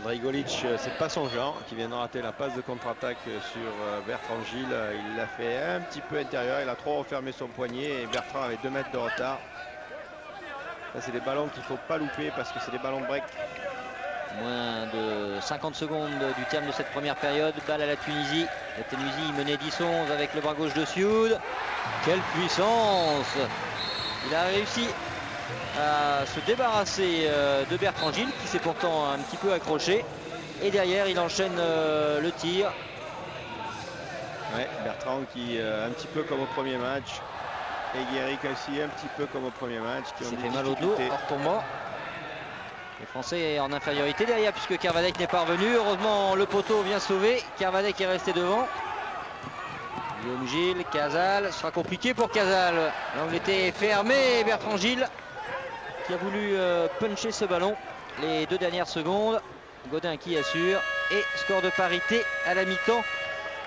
Andrei Golic, c'est pas son genre, qui vient de rater la passe de contre-attaque sur Bertrand Gilles. Il l'a fait un petit peu intérieur, il a trop refermé son poignet et Bertrand avait 2 mètres de retard. Ça c'est des ballons qu'il ne faut pas louper parce que c'est des ballons de break. Moins de 50 secondes du terme de cette première période. Balle à la Tunisie. La Tunisie menait 10-11 avec le bras gauche de Siud. Quelle puissance! Il a réussi à se débarrasser de Bertrand Gilles qui s'est pourtant un petit peu accroché. Et derrière il enchaîne le tir. Ouais, Bertrand qui un petit peu comme au premier match. Et Guéry aussi un petit peu comme au premier match. Qui s'est fait mal au dos en retombant. Les Français en infériorité derrière puisque Carvalhet n'est pas revenu. Heureusement le poteau vient sauver. Carvalhet qui est resté devant. Guillaume Gilles, Casal. Ce sera compliqué pour Casal. L'angle était fermé. Bertrand Gilles qui a voulu puncher ce ballon. Les 2 dernières secondes. Godin qui assure. Et score de parité à la mi-temps.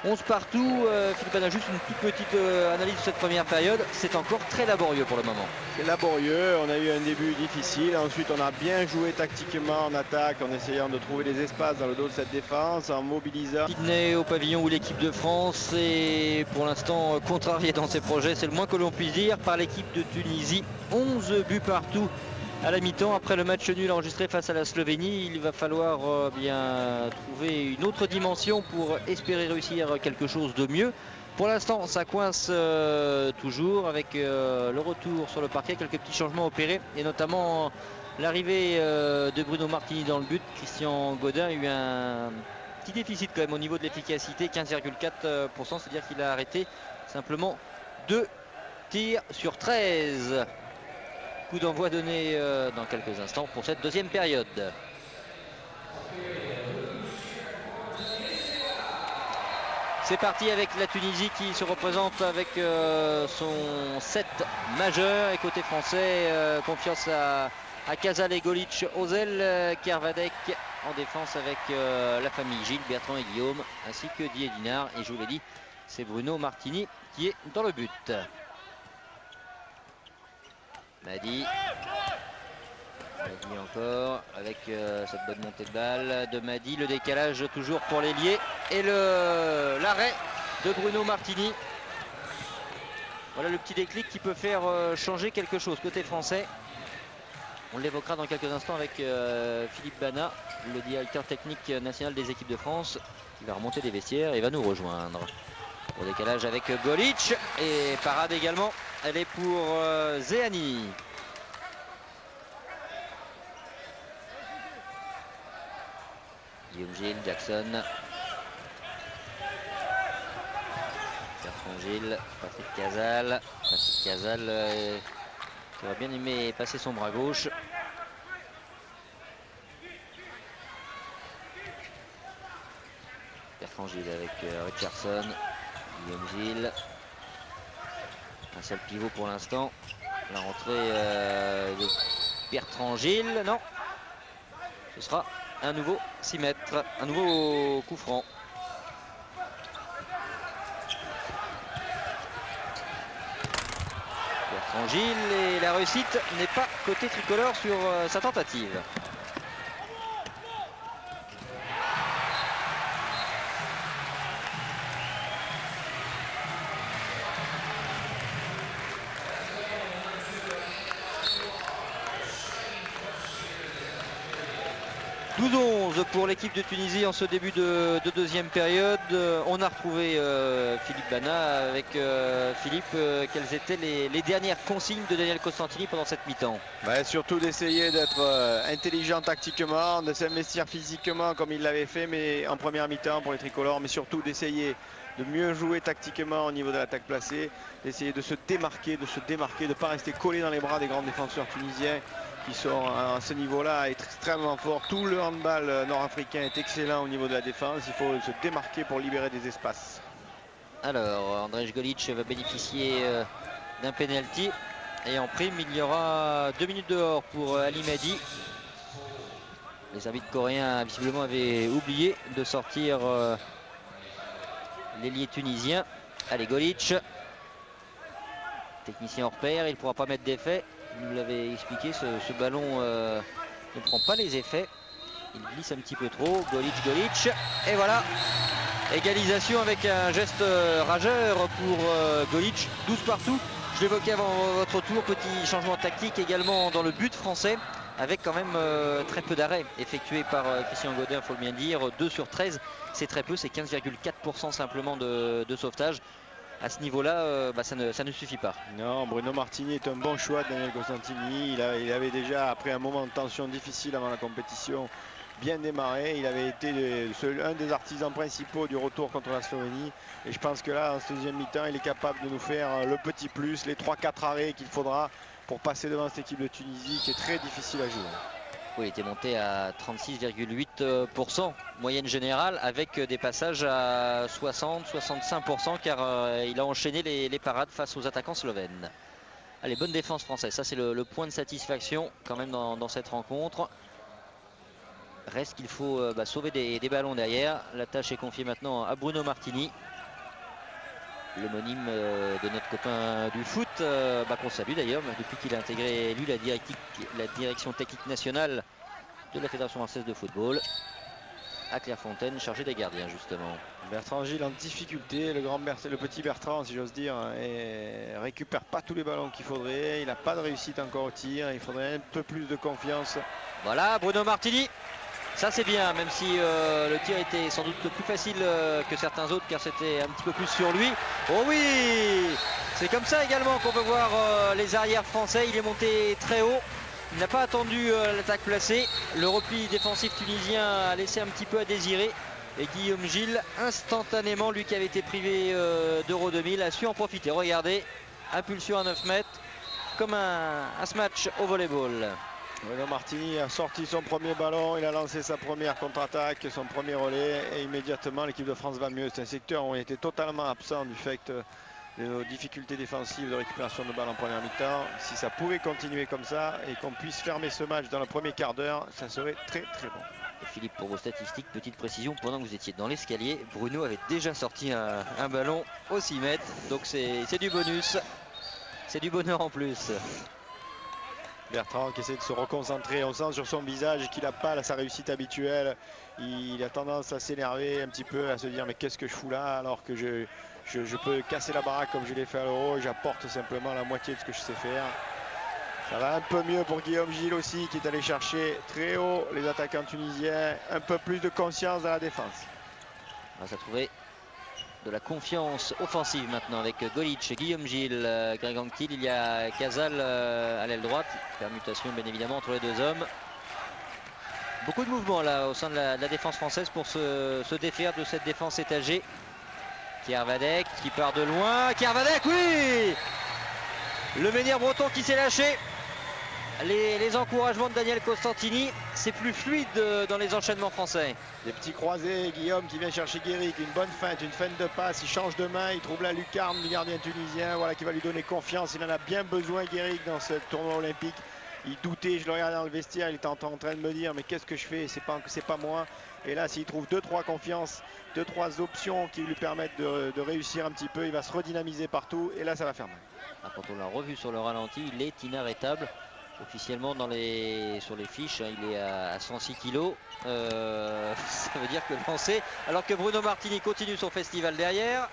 11 partout, Philippe Bana, juste une toute petite analyse de cette première période. C'est encore très laborieux pour le moment. C'est laborieux, on a eu un début difficile. Ensuite, on a bien joué tactiquement en attaque en essayant de trouver des espaces dans le dos de cette défense, en mobilisant. Sydney au pavillon où l'équipe de France est pour l'instant contrariée dans ses projets. C'est le moins que l'on puisse dire par l'équipe de Tunisie. 11 buts partout à la mi-temps. Après le match nul enregistré face à la Slovénie, il va falloir bien trouver une autre dimension pour espérer réussir quelque chose de mieux. Pour l'instant, ça coince toujours avec le retour sur le parquet, quelques petits changements opérés et notamment l'arrivée de Bruno Martini dans le but. Christian Godin a eu un petit déficit quand même au niveau de l'efficacité, 15,4%, c'est-à-dire qu'il a arrêté simplement 2 tirs sur 13. Coup d'envoi donné dans quelques instants pour cette deuxième période. C'est parti avec la Tunisie qui se représente avec son 7 majeur. Et côté français, confiance à Casal et Golic, Ozel, Kervadec en défense avec la famille Gilles, Bertrand et Guillaume, ainsi que Didier Dinard. Et je vous l'ai dit, c'est Bruno Martini qui est dans le but. Madi encore avec cette bonne montée de balle de Madi, le décalage toujours pour l'ailier et l'arrêt de Bruno Martini. Voilà le petit déclic qui peut faire changer quelque chose côté français. On l'évoquera dans quelques instants avec Philippe Bana, le directeur technique national des équipes de France, qui va remonter des vestiaires et va nous rejoindre. Au décalage avec Golic et parade également, elle est pour Zéani. Guillaume Gilles, Jackson, Bertrand Gilles, Patrick Casal qui aurait bien aimé passer son bras gauche. Bertrand Gilles avec Richardson, Guillaume Gilles, un seul pivot pour l'instant. La rentrée de Bertrand Gilles, non, ce sera un nouveau 6 mètres, un nouveau coup franc. Bertrand Gilles, et la réussite n'est pas côté tricolore sur sa tentative. Pour l'équipe de Tunisie en ce début de deuxième période. On a retrouvé Philippe Bana avec Philippe. Quelles étaient les dernières consignes de Daniel Costantini pendant cette mi-temps? Surtout d'essayer d'être intelligent tactiquement, de s'investir physiquement comme il l'avait fait mais en première mi-temps pour les tricolores, mais surtout d'essayer de mieux jouer tactiquement au niveau de l'attaque placée, d'essayer de se démarquer, de ne pas rester collé dans les bras des grands défenseurs tunisiens qui sont à ce niveau-là extrêmement forts. Tout le handball nord-africain est excellent au niveau de la défense. Il faut se démarquer pour libérer des espaces. Alors, Andrej Golic va bénéficier d'un penalty. Et en prime, il y aura 2 minutes dehors pour Ali Madi. Les arbitres coréens, visiblement, avaient oublié de sortir l'ailier tunisien. Allez, Golic. Technicien hors pair, il ne pourra pas mettre d'effet. Il nous l'avait expliqué, ce ballon ne prend pas les effets. Il glisse un petit peu trop. Golic. Et voilà, égalisation avec un geste rageur pour Golic. 12 partout. Je l'évoquais avant votre tour. Petit changement tactique également dans le but français. Avec quand même très peu d'arrêts effectués par Christian Godin, il faut le bien dire. 2 sur 13, c'est très peu. C'est 15,4% simplement de sauvetage. À ce niveau-là, ça ne suffit pas. Non, Bruno Martini est un bon choix de Daniel Costantini. Il avait déjà, après un moment de tension difficile avant la compétition, bien démarré. Il avait été un des artisans principaux du retour contre la Slovénie. Et je pense que là, en ce deuxième mi-temps, il est capable de nous faire le petit plus, les 3-4 arrêts qu'il faudra pour passer devant cette équipe de Tunisie qui est très difficile à jouer. Oui, il était monté à 36,8% moyenne générale avec des passages à 60-65% car il a enchaîné les parades face aux attaquants slovènes. Allez, bonne défense française, ça c'est le point de satisfaction quand même dans cette rencontre. Reste qu'il faut sauver des ballons derrière. La tâche est confiée maintenant à Bruno Martini, l'homonyme de notre copain du foot, qu'on salue d'ailleurs, depuis qu'il a intégré lui la direction technique nationale de la Fédération française de football à Clairefontaine, chargé des gardiens justement. Bertrand Gilles en difficulté, le petit Bertrand si j'ose dire, et récupère pas tous les ballons qu'il faudrait, il n'a pas de réussite encore au tir, il faudrait un peu plus de confiance. Voilà Bruno Martini. Ça c'est bien, même si le tir était sans doute plus facile que certains autres car c'était un petit peu plus sur lui. Oh oui, c'est comme ça également qu'on peut voir les arrières français. Il est monté très haut Il n'a pas attendu l'attaque placée. Le repli défensif tunisien a laissé un petit peu à désirer. Et Guillaume Gilles, instantanément, lui qui avait été privé d'Euro 2000, a su en profiter. Regardez, impulsion à 9 mètres, comme à ce match au volleyball. Bruno Martini a sorti son premier ballon, il a lancé sa première contre-attaque, son premier relais, et immédiatement l'équipe de France va mieux. C'est un secteur où on était totalement absent du fait de nos difficultés défensives de récupération de balles en première mi-temps. Si ça pouvait continuer comme ça et qu'on puisse fermer ce match dans le premier quart d'heure, ça serait très très bon. Philippe, pour vos statistiques, petite précision, pendant que vous étiez dans l'escalier, Bruno avait déjà sorti un ballon au 6 mètres, donc c'est du bonus, c'est du bonheur en plus. Bertrand qui essaie de se reconcentrer, on sent sur son visage qu'il n'a pas sa réussite habituelle, il a tendance à s'énerver un petit peu, à se dire mais qu'est-ce que je fous là alors que je peux casser la baraque comme je l'ai fait à l'Euro, j'apporte simplement la moitié de ce que je sais faire. Ça va un peu mieux pour Guillaume Gilles aussi qui est allé chercher très haut les attaquants tunisiens, un peu plus de conscience dans la défense. On va se trouver de la confiance offensive maintenant avec Golic, Guillaume Gilles, Greg Anctil, il y a Casal à l'aile droite, permutation bien évidemment entre les deux hommes. Beaucoup de mouvements là au sein de la défense française pour se défaire de cette défense étagée. Kervadec qui part de loin, Kervadec, oui, le menhir breton qui s'est lâché. Les encouragements de Daniel Costantini, c'est plus fluide dans les enchaînements français. Des petits croisés, Guillaume qui vient chercher Guéric, une bonne feinte, une feinte de passe, il change de main, il trouve la lucarne du gardien tunisien, voilà, qui va lui donner confiance. Il en a bien besoin, Guéric, dans ce tournoi olympique. Il doutait, je le regardais dans le vestiaire, il était en train de me dire mais qu'est-ce que je fais, c'est pas moi. Et là, s'il trouve 2-3 confiances, 2-3 options qui lui permettent de réussir un petit peu, il va se redynamiser partout et là ça va faire mal. Quand on l'a revu sur le ralenti, il est inarrêtable. Officiellement sur les fiches, hein, il est à 106 kg. Ça veut dire que lancé, alors que Bruno Martini continue son festival derrière.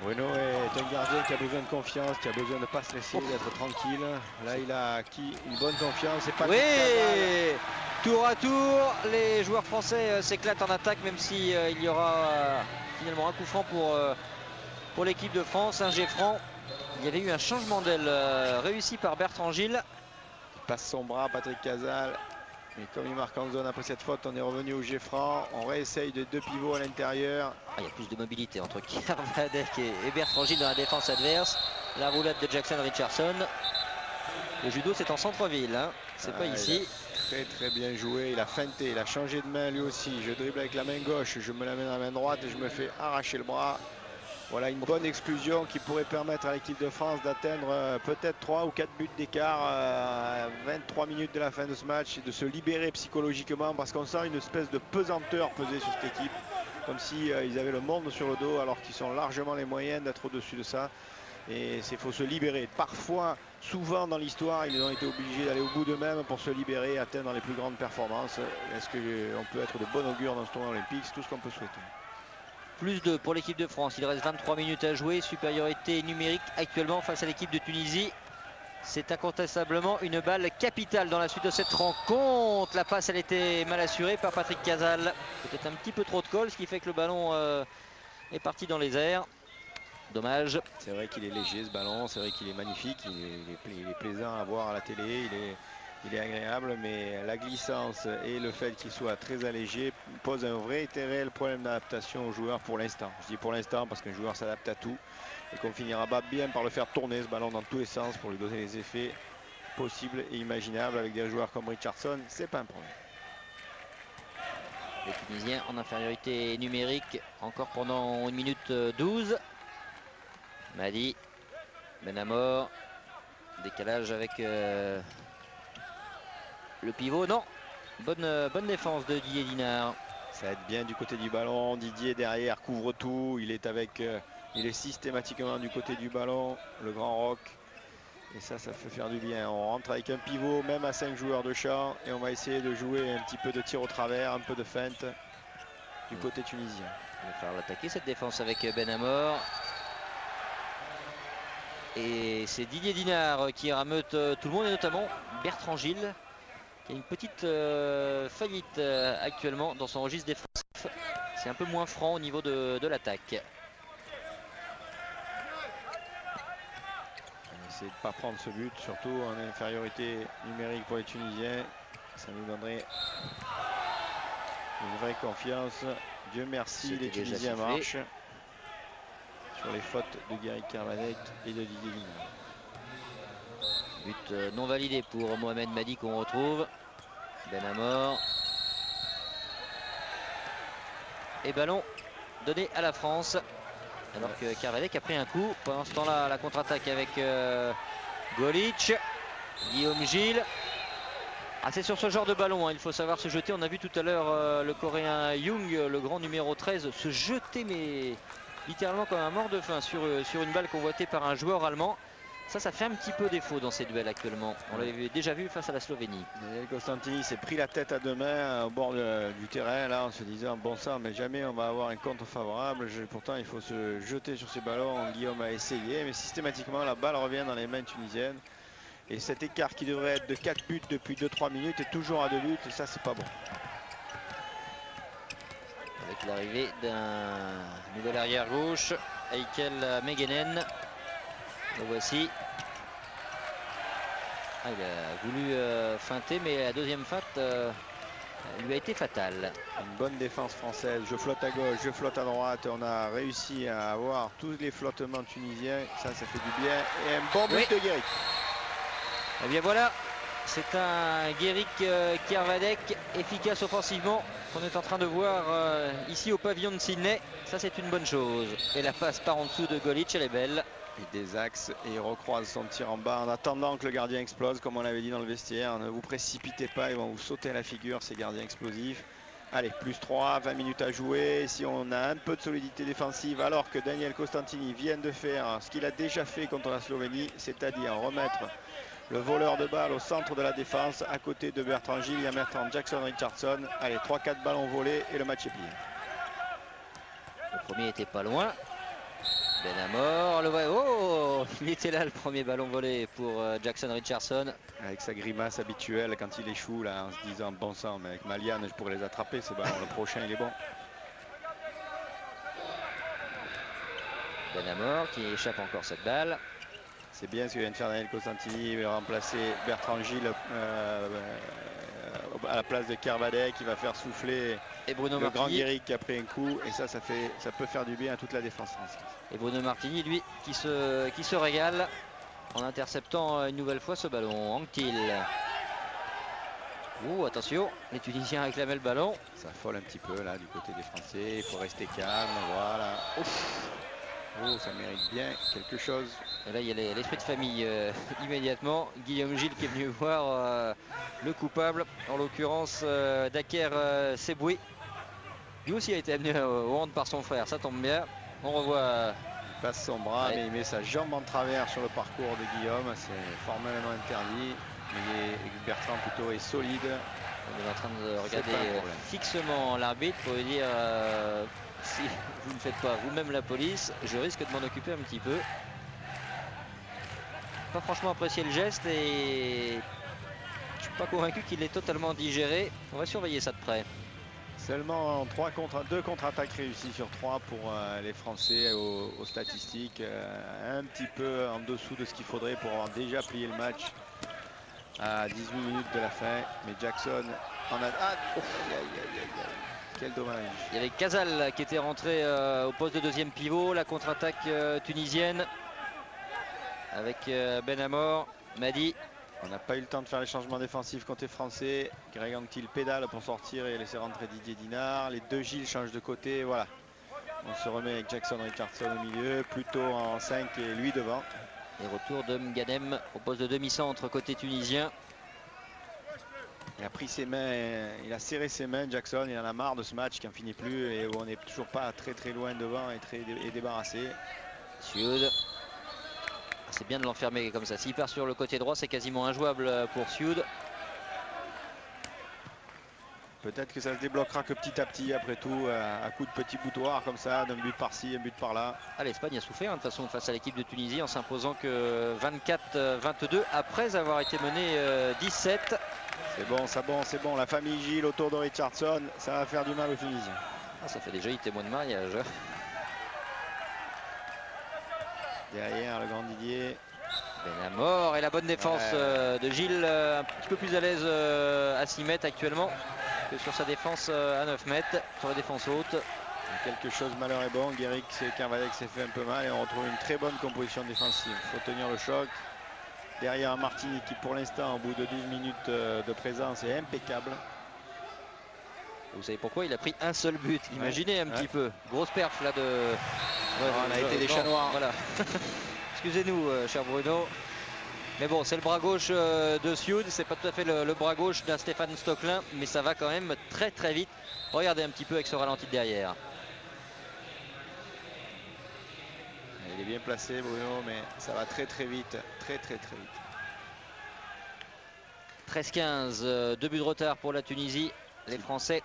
Bruno est un gardien qui a besoin de confiance, qui a besoin de ne pas se laisser, d'être tranquille. Là, il a acquis une bonne confiance. Et pas oui, tour à tour, les joueurs français s'éclatent en attaque, même si il y aura finalement un coup franc pour l'équipe de France, un jet franc. Il y avait eu un changement d'aile réussi par Bertrand Gilles. Il passe son bras à Patrick Casal. Mais comme il marque en zone après cette faute, on est revenu au jet franc. On réessaye de 2 pivots à l'intérieur. Il y a plus de mobilité entre Kervadec et Bertrand Gilles dans la défense adverse. La roulade de Jackson Richardson. Le judo, c'est en centre-ville, hein. C'est pas ici. Très très bien joué. Il a feinté, il a changé de main lui aussi. Je dribble avec la main gauche, je me la mets dans la main droite et je me fais arracher le bras. Voilà une bonne exclusion qui pourrait permettre à l'équipe de France d'atteindre peut-être 3 ou 4 buts d'écart à 23 minutes de la fin de ce match et de se libérer psychologiquement parce qu'on sent une espèce de pesanteur peser sur cette équipe. Comme si ils avaient le monde sur le dos alors qu'ils sont largement les moyens d'être au-dessus de ça. Et il faut se libérer. Parfois, souvent dans l'histoire, ils ont été obligés d'aller au bout d'eux-mêmes pour se libérer et atteindre les plus grandes performances. Est-ce qu'on peut être de bon augure dans ce tournoi olympique? C'est tout ce qu'on peut souhaiter. Plus 2 pour l'équipe de France. Il reste 23 minutes à jouer. Supériorité numérique actuellement face à l'équipe de Tunisie. C'est incontestablement une balle capitale dans la suite de cette rencontre. La passe, elle était mal assurée par Patrick Casal. Peut-être un petit peu trop de colle, ce qui fait que le ballon est parti dans les airs. Dommage. C'est vrai qu'il est léger ce ballon, c'est vrai qu'il est magnifique, il est plaisant à voir à la télé, il est agréable, mais la glissance et le fait qu'il soit très allégé pose un vrai et réel problème d'adaptation aux joueurs pour l'instant. Je dis pour l'instant parce qu'un joueur s'adapte à tout et qu'on finira bien par le faire tourner ce ballon dans tous les sens pour lui donner les effets possibles et imaginables avec des joueurs comme Richardson, c'est pas un problème. Les Tunisiens en infériorité numérique encore pendant 1 minute 12. Madi, Benamor, décalage avec le pivot, non, bonne défense de Didier Dinard. Ça aide bien du côté du ballon, Didier derrière couvre tout, il est systématiquement du côté du ballon, le grand rock. Et ça fait faire du bien. On rentre avec un pivot, même à 5 joueurs de champ, et on va essayer de jouer un petit peu de tir au travers, un peu de feinte du côté tunisien. Il va falloir l'attaquer cette défense avec Benamor. Et c'est Didier Dinard qui rameute tout le monde et notamment Bertrand Gilles qui a une petite faillite actuellement dans son registre défensif. C'est un peu moins franc au niveau de l'attaque. essayer de ne pas prendre ce but, surtout en infériorité numérique pour les Tunisiens. Ça nous donnerait une vraie confiance. Dieu merci, les Tunisiens marchent sur les fautes de Guéry Kermadec et de Didier Dinard. But non validé pour Mohamed Madi qu'on retrouve. Benamor. Et ballon donné à la France. Alors que Kermadec a pris un coup. Pendant ce temps-là, la contre-attaque avec Golic. Guillaume Gilles. Ah, c'est sur ce genre de ballon, hein, il faut savoir se jeter. On a vu tout à l'heure le Coréen Young, le grand numéro 13, se jeter, mais littéralement comme un mort de faim sur une balle convoitée par un joueur allemand. Ça fait un petit peu défaut dans ces duels actuellement. On l'avait déjà vu face à la Slovénie. Daniel Constantini s'est pris la tête à deux mains au bord du terrain, là, en se disant bon sang, mais jamais on va avoir un contre favorable. Pourtant, il faut se jeter sur ces ballons. Guillaume a essayé, mais systématiquement, la balle revient dans les mains tunisiennes. Et cet écart qui devrait être de 4 buts depuis 2-3 minutes est toujours à 2 buts, et ça, c'est pas bon. Avec l'arrivée d'un nouvel arrière gauche, Eikel Megenen. Le voici. Ah, il a voulu feinter, mais la deuxième feinte lui a été fatale. Une bonne défense française. Je flotte à gauche, je flotte à droite. On a réussi à avoir tous les flottements tunisiens. Ça fait du bien. Et un bon but de Guéric. Et bien voilà, c'est un Guéric Kermadec efficace offensivement qu'on est en train de voir ici au pavillon de Sydney. Ça, c'est une bonne chose. Et la passe par en dessous de Golic, elle est belle. Et des axes, et il recroise son tir en bas en attendant que le gardien explose, comme on l'avait dit dans le vestiaire. Ne vous précipitez pas, ils vont vous sauter à la figure, ces gardiens explosifs. Allez, plus 3, 20 minutes à jouer. Si on a un peu de solidité défensive, alors que Daniel Constantini vient de faire ce qu'il a déjà fait contre la Slovénie, c'est-à-dire remettre le voleur de balle au centre de la défense, à côté de Bertrand Gilles, il y a maintenant Jackson Richardson. Allez, 3-4 ballons volés et le match est plié. Le premier était pas loin. Benamor, oh, il était là le premier ballon volé pour Jackson Richardson. Avec sa grimace habituelle quand il échoue, là, en se disant bon sang, mais avec Maliane je pourrais les attraper ces ballons, le prochain il est bon. Benamor qui échappe encore cette balle. C'est bien ce que vient de faire Daniel Constantini, il va remplacer Bertrand Gilles à la place de Kermadec, qui va faire souffler et Bruno le Martini. Grand Guéric qui a pris un coup, et ça peut faire du bien à toute la défense française. Et Bruno Martini, lui, qui se régale en interceptant une nouvelle fois ce ballon. Anctil. Oh, attention, les Tunisiens réclamaient le ballon. Ça affole un petit peu là du côté des Français, il faut rester calme, voilà. Ouf. Oh, ça mérite bien quelque chose. Et là, il y a l'esprit de famille immédiatement. Guillaume Gilles qui est venu voir le coupable, en l'occurrence Daker Seboué. Lui aussi a été amené au hand par son frère, ça tombe bien. On revoit. Il passe son bras, mais il met sa jambe en travers sur le parcours de Guillaume. C'est formellement interdit. Mais Bertrand plutôt est solide. On est en train de regarder fixement l'arbitre pour lui dire si vous ne faites pas vous-même la police, je risque de m'en occuper un petit peu. Pas franchement apprécié le geste et je suis pas convaincu qu'il est totalement digéré. On va surveiller ça de près. Seulement 2 contre-attaques réussies sur 3 pour les Français aux statistiques. Un petit peu en dessous de ce qu'il faudrait pour avoir déjà plié le match à 18 minutes de la fin. Mais Jackson en a... Quel dommage. Il y avait Casal qui était rentré au poste de deuxième pivot. La contre-attaque tunisienne avec Benamor, Madi. On n'a pas eu le temps de faire les changements défensifs côté français. Greg Anctil pédale pour sortir et laisser rentrer Didier Dinard. Les deux Gilles changent de côté. Voilà. On se remet avec Jackson Richardson au milieu, plutôt en 5 et lui devant. Et retour de Mganem au poste de demi-centre côté tunisien. Il a pris ses mains, il a serré ses mains, Jackson. Il en a marre de ce match qui n'en finit plus et où on n'est toujours pas très loin devant et débarrassé. Sioud. C'est bien de l'enfermer comme ça. S'il part sur le côté droit, c'est quasiment injouable pour Sioud. Peut-être que ça se débloquera que petit à petit, après tout, à coup de petits boutoirs comme ça, d'un but par-ci, un but par-là. Ah, l'Espagne a souffert de toute façon face à l'équipe de Tunisie en s'imposant que 24-22 après avoir été mené 17. C'est bon. La famille Gilles autour de Richardson, ça va faire du mal aux Tunisiens. Ah, ça fait déjà 8 témoins de mariage. Derrière le grand Didier. Benamor et la bonne défense de Gilles, un petit peu plus à l'aise à 6 mètres actuellement que sur sa défense à 9 mètres, sur la défense haute. Quelque chose, malheur est bon. Guéric Carvalec s'est fait un peu mal et on retrouve une très bonne composition défensive. Il faut tenir le choc. Derrière Martini qui pour l'instant au bout de 12 minutes de présence est impeccable. Vous savez pourquoi il a pris un seul but? Imaginez un petit peu. Grosse perf là de... on a été des chats noirs. Voilà. Excusez-nous cher Bruno. Mais bon, c'est le bras gauche de Sioud, c'est pas tout à fait le bras gauche d'un Stéphane Stocklin, mais ça va quand même très très vite. Regardez un petit peu avec ce ralenti de derrière. Il est bien placé Bruno, mais ça va très très vite, très vite. 13-15, 2 buts de retard pour la Tunisie. Les Français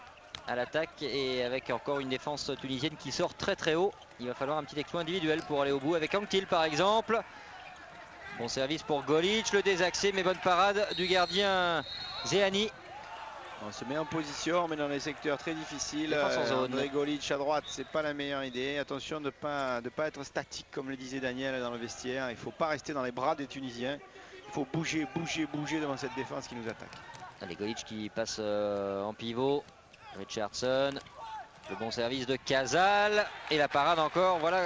à l'attaque et avec encore une défense tunisienne qui sort très très haut. Il va falloir un petit exploit individuel pour aller au bout avec Anktil par exemple. Bon service pour Golic, le désaxé, mais bonne parade du gardien Zehani. On se met en position, mais dans les secteurs très difficiles. André Golic à droite, c'est pas la meilleure idée. Attention de pas être statique, comme le disait Daniel dans le vestiaire. Il faut pas rester dans les bras des Tunisiens. Il faut bouger devant cette défense qui nous attaque. Allez, Golic qui passe en pivot. Richardson, le bon service de Casal et la parade encore. Voilà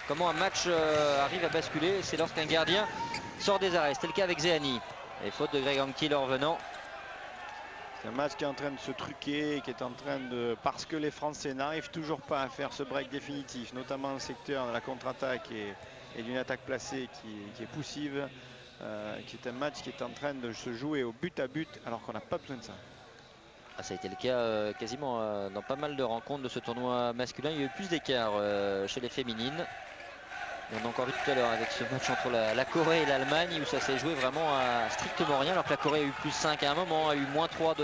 comment un match arrive à basculer. C'est lorsqu'un gardien sort des arrêts. C'était le cas avec Zehani. Et faute de Greg Anktil en revenant. C'est un match qui est en train de se truquer, qui est en train de... Parce que les Français n'arrivent toujours pas à faire ce break définitif, notamment le secteur de la contre-attaque et d'une attaque placée qui est poussive, qui est un match qui est en train de se jouer au but à but, alors qu'on n'a pas besoin de ça. Ah, ça a été le cas quasiment dans pas mal de rencontres de ce tournoi masculin. Il y a eu plus d'écart chez les féminines. On a encore vu tout à l'heure avec ce match entre la Corée et l'Allemagne où ça s'est joué vraiment à strictement rien, alors que la Corée a eu plus 5 à un moment, a eu moins 3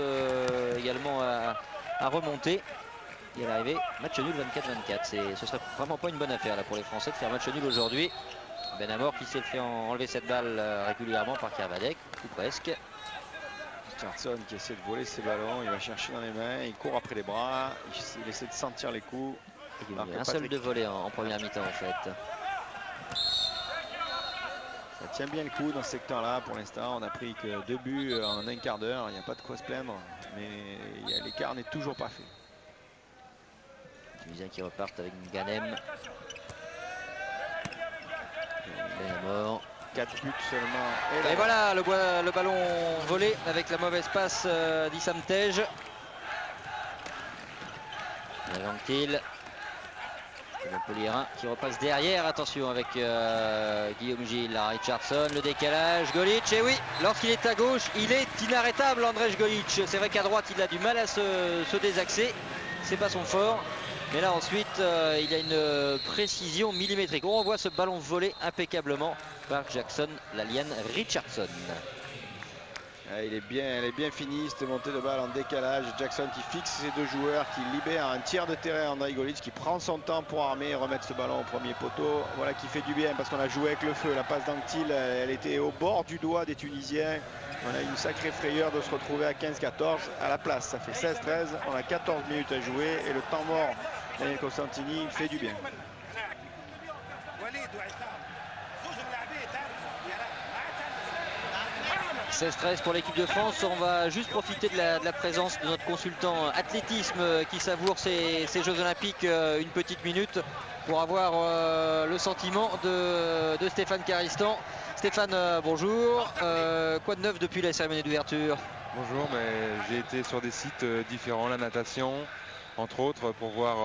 également à remonter. Et à l'arrivée, match nul 24-24. Ce serait vraiment pas une bonne affaire là, pour les Français de faire match nul aujourd'hui. Benamor qui s'est fait enlever cette balle régulièrement par Carvalec, ou presque. Richardson qui essaie de voler ses ballons, il va chercher dans les mains, il court après les bras, il essaie de sentir les coups. Il y a eu un seul de volé en première mi-temps en fait. Ça tient bien le coup dans ce secteur-là pour l'instant. On n'a pris que 2 buts en un quart d'heure. Il n'y a pas de quoi se plaindre. Mais l'écart n'est toujours pas fait. Les Tunisiens qui repartent avec Ganem. Benamor. 4 buts seulement. Et voilà le ballon volé avec la mauvaise passe d'Issam Tej. Anktil. Montpellierin qui repasse derrière, attention avec Guillaume Gilles, Richardson, le décalage, Golic, et oui, lorsqu'il est à gauche, il est inarrêtable Andrej Golic. C'est vrai qu'à droite il a du mal à se désaxer, c'est pas son fort, mais là ensuite il a une précision millimétrique. On voit ce ballon volé impeccablement par Jackson Lalian Richardson. Elle est bien finie, cette montée de balle en décalage. Jackson qui fixe ses 2 joueurs, qui libère un tiers de terrain. André Golic qui prend son temps pour armer et remettre ce ballon au premier poteau. Voilà qui fait du bien parce qu'on a joué avec le feu. La passe d'Anktil, elle était au bord du doigt des Tunisiens. On a une sacrée frayeur de se retrouver à 15-14 à la place. Ça fait 16-13, on a 14 minutes à jouer et le temps mort Daniel Costantini fait du bien. 16-13 pour l'équipe de France. On va juste profiter de la présence de notre consultant athlétisme qui savoure ces Jeux Olympiques une petite minute pour avoir le sentiment de Stéphane Caristan. Stéphane, bonjour. Quoi de neuf depuis la cérémonie d'ouverture? Bonjour, mais j'ai été sur des sites différents, la natation, entre autres, pour voir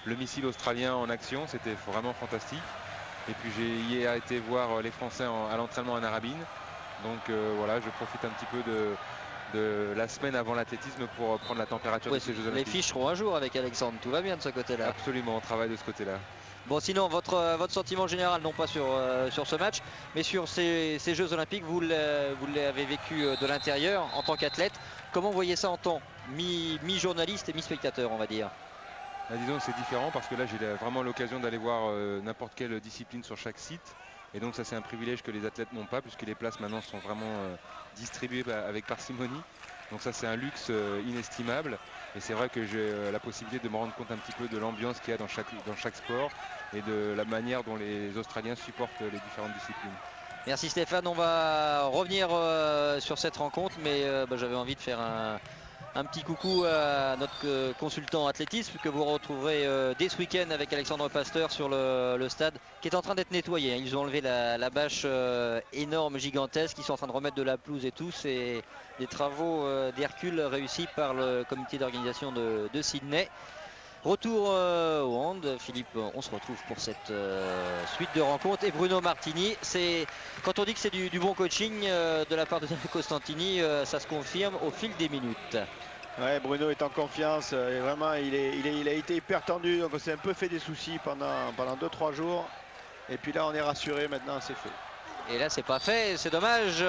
le missile australien en action. C'était vraiment fantastique. Et puis j'ai hier été voir les Français à l'entraînement en Arabine. Donc voilà, je profite un petit peu de la semaine avant l'athlétisme pour prendre la température de ces Jeux Olympiques. Les fiches seront à jour avec Alexandre, tout va bien de ce côté-là. Absolument, on travaille de ce côté-là. Bon, sinon, votre sentiment général, non pas sur ce match, mais sur ces Jeux Olympiques, vous l'avez vécu de l'intérieur en tant qu'athlète. Comment vous voyez ça en tant mi-journaliste et mi-spectateur, on va dire? Disons que c'est différent parce que là, j'ai vraiment l'occasion d'aller voir n'importe quelle discipline sur chaque site. Et donc ça c'est un privilège que les athlètes n'ont pas puisque les places maintenant sont vraiment distribuées avec parcimonie. Donc ça c'est un luxe inestimable. Et c'est vrai que j'ai la possibilité de me rendre compte un petit peu de l'ambiance qu'il y a dans chaque sport et de la manière dont les Australiens supportent les différentes disciplines. Merci Stéphane, on va revenir sur cette rencontre, mais j'avais envie de faire un petit coucou à notre consultant athlétisme que vous retrouverez dès ce week-end avec Alexandre Pasteur sur le stade qui est en train d'être nettoyé. Ils ont enlevé la bâche énorme, gigantesque, ils sont en train de remettre de la pelouse et tout. C'est des travaux d'Hercule réussis par le comité d'organisation de Sydney. Retour au hand. Philippe, on se retrouve pour cette suite de rencontres. Et Bruno Martini, quand on dit que c'est du bon coaching de la part de Daniel Costantini, ça se confirme au fil des minutes. Ouais, Bruno est en confiance. Et vraiment, il a été hyper tendu. Donc on s'est un peu fait des soucis pendant 2-3 jours. Et puis là, on est rassuré. Maintenant, c'est fait. Et là, c'est pas fait. C'est dommage.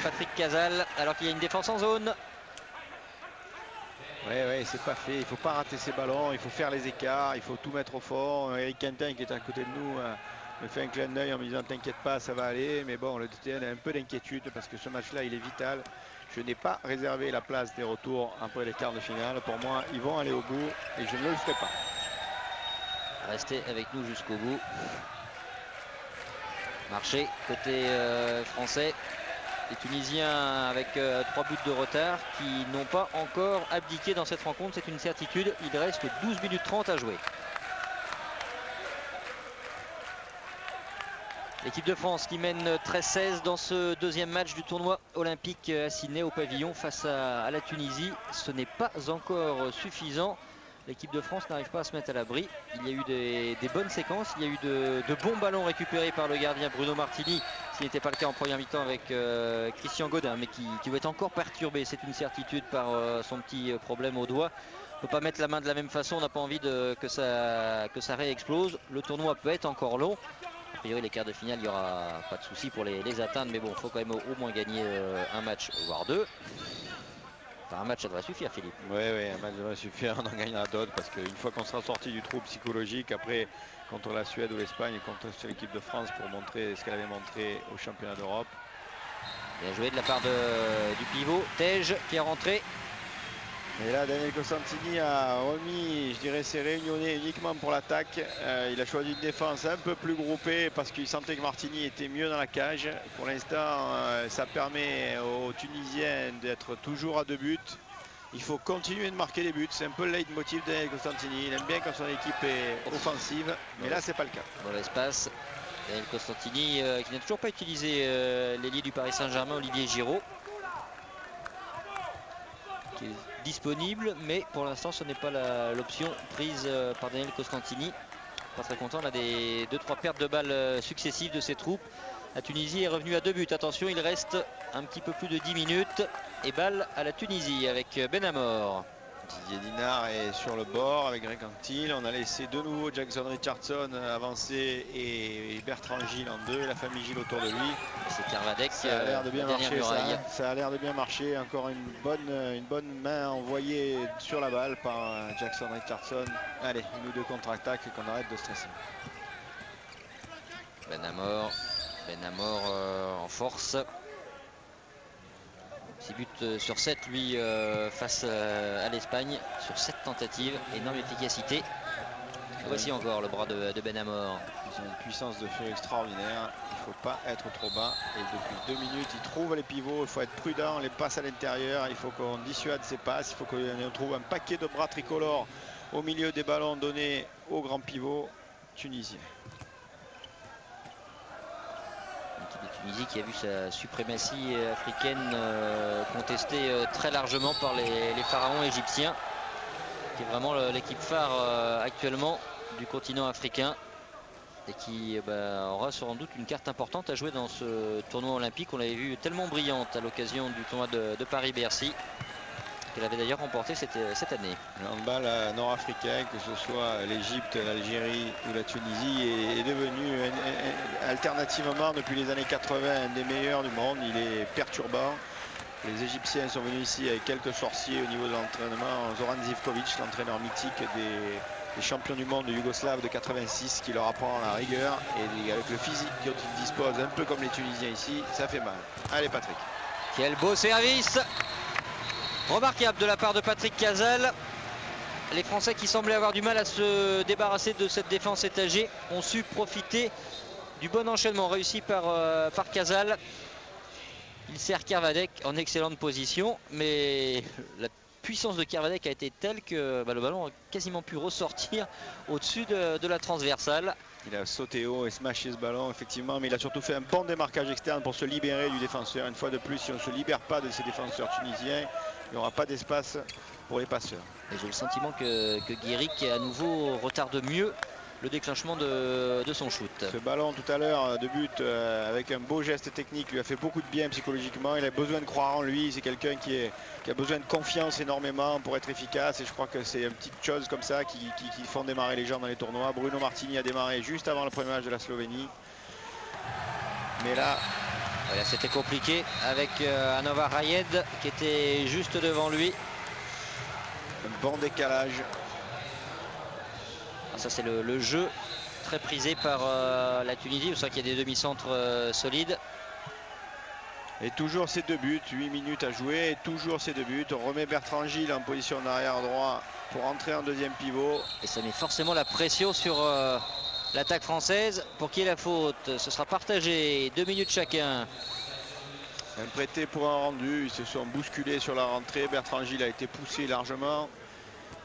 Patrick Casal, alors qu'il y a une défense en zone. Ouais, c'est pas fait. Il faut pas rater ses ballons. Il faut faire les écarts. Il faut tout mettre au fond. Eric Quintin, qui est à côté de nous, me fait un clin d'œil en me disant t'inquiète pas, ça va aller. Mais bon, le DTN a un peu d'inquiétude parce que ce match-là, il est vital. Je n'ai pas réservé la place des retours après les quarts de finale. Pour moi, ils vont aller au bout et je ne le ferai pas. Restez avec nous jusqu'au bout. Marché côté français. Les Tunisiens avec 3 buts de retard qui n'ont pas encore abdiqué dans cette rencontre, c'est une certitude. Il reste 12 minutes 30 à jouer. L'équipe de France qui mène 13-16 dans ce deuxième match du tournoi olympique à Sydney au pavillon face à la Tunisie. Ce n'est pas encore suffisant. L'équipe de France n'arrive pas à se mettre à l'abri. Il y a eu des bonnes séquences, il y a eu de bons ballons récupérés par le gardien Bruno Martini, ce qui n'était pas le cas en première mi-temps avec Christian Godin, mais qui va être encore perturbé, c'est une certitude, par son petit problème au doigt. On ne peut pas mettre la main de la même façon, on n'a pas envie que ça réexplose. Le tournoi peut être encore long. A priori, les quarts de finale, il n'y aura pas de souci pour les atteindre, mais bon, il faut quand même au moins gagner un match, voire deux. Un match, ça devrait suffire, Philippe. Oui, un match devrait suffire, on en gagnera d'autres parce qu'une fois qu'on sera sorti du trou psychologique, après contre la Suède ou l'Espagne, contre l'équipe de France pour montrer ce qu'elle avait montré au championnat d'Europe. Bien joué de la part du pivot, Tej qui est rentré. Et là, Daniel Costantini a remis, je dirais, ses réunionnais uniquement pour l'attaque. Il a choisi une défense un peu plus groupée parce qu'il sentait que Martini était mieux dans la cage. Pour l'instant, ça permet aux Tunisiens d'être toujours à 2 buts. Il faut continuer de marquer des buts. C'est un peu le leitmotiv de Daniel Costantini. Il aime bien quand son équipe est offensive, mais là, c'est pas le cas. Dans l'espace, Daniel Costantini qui n'a toujours pas utilisé l'ailier du Paris Saint-Germain, Olivier Giroud, qui est disponible, mais pour l'instant ce n'est pas l'option prise par Daniel Costantini. Pas très content, on a des 2-3 pertes de balles successives de ses troupes. La Tunisie est revenue à 2 buts. Attention, il reste un petit peu plus de 10 minutes et balle à la Tunisie avec Benamor. Didier Dinard est sur le bord avec Greg Anctil. On a laissé de nouveau Jackson Richardson avancer et Bertrand Gilles en 2. La famille Gilles autour de lui. C'est Kervadec. Ça a l'air de bien marcher. Ça a l'air de bien marcher. Encore une bonne main envoyée sur la balle par Jackson Richardson. Allez, une ou deux contre-attaques et qu'on arrête de stresser. Benamor en force. 6 buts sur 7 lui face à l'Espagne sur 7 tentatives, énorme efficacité. Et voici encore le bras de Benamor. Ils ont une puissance de feu extraordinaire, il ne faut pas être trop bas et depuis 2 minutes ils trouvent les pivots, il faut être prudent, les passes à l'intérieur, il faut qu'on dissuade ces passes, il faut qu'on trouve un paquet de bras tricolores au milieu des ballons donnés aux grands pivots tunisiens. Tunisie qui a vu sa suprématie africaine contestée très largement par les pharaons égyptiens, qui est vraiment l'équipe phare actuellement du continent africain et qui aura sans doute une carte importante à jouer dans ce tournoi olympique. On l'avait vu tellement brillante à l'occasion du tournoi de Paris-Bercy, qu'elle avait d'ailleurs remporté cette année. Le handball nord-africain, que ce soit l'Égypte, l'Algérie ou la Tunisie, est devenu alternativement depuis les années 80 un des meilleurs du monde. Il est perturbant. Les Égyptiens sont venus ici avec quelques sorciers au niveau de l'entraînement. Zoran Zivkovic, l'entraîneur mythique des champions du monde yougoslaves de 86, qui leur apprend la rigueur. Et avec le physique dont ils disposent, un peu comme les Tunisiens ici, ça fait mal. Allez Patrick. Quel beau service! Remarquable de la part de Patrick Casal. Les Français qui semblaient avoir du mal à se débarrasser de cette défense étagée ont su profiter du bon enchaînement réussi par Casal. Il sert Kervadec en excellente position, mais la puissance de Kervadec a été telle que le ballon a quasiment pu ressortir au-dessus de la transversale. Il a sauté haut et smashé ce ballon, effectivement, mais il a surtout fait un bon démarquage externe pour se libérer du défenseur. Une fois de plus, si on ne se libère pas de ces défenseurs tunisiens, il n'y aura pas d'espace pour les passeurs. Et j'ai le sentiment que Guiric à nouveau retarde mieux le déclenchement de son shoot. Ce ballon tout à l'heure de but avec un beau geste technique lui a fait beaucoup de bien psychologiquement. Il a besoin de croire en lui. C'est quelqu'un qui a besoin de confiance énormément pour être efficace. Et je crois que c'est une petite chose comme ça qui font démarrer les gens dans les tournois. Bruno Martini a démarré juste avant le premier match de la Slovénie. Mais là, voilà, c'était compliqué avec Anova Rayed qui était juste devant lui. Un bon décalage. Ça c'est le jeu très prisé par la Tunisie. Vous savez qu'il y a des demi-centres solides. Et toujours ces 2 buts, 8 minutes à jouer, et toujours ces 2 buts. On remet Bertrand Gilles en position d'arrière droit pour entrer en deuxième pivot. Et ça met forcément la pression sur l'attaque française. Pour qui est la faute? Ce sera partagé, 2 minutes chacun. Un prêté pour un rendu, ils se sont bousculés sur la rentrée. Bertrand Gilles a été poussé largement.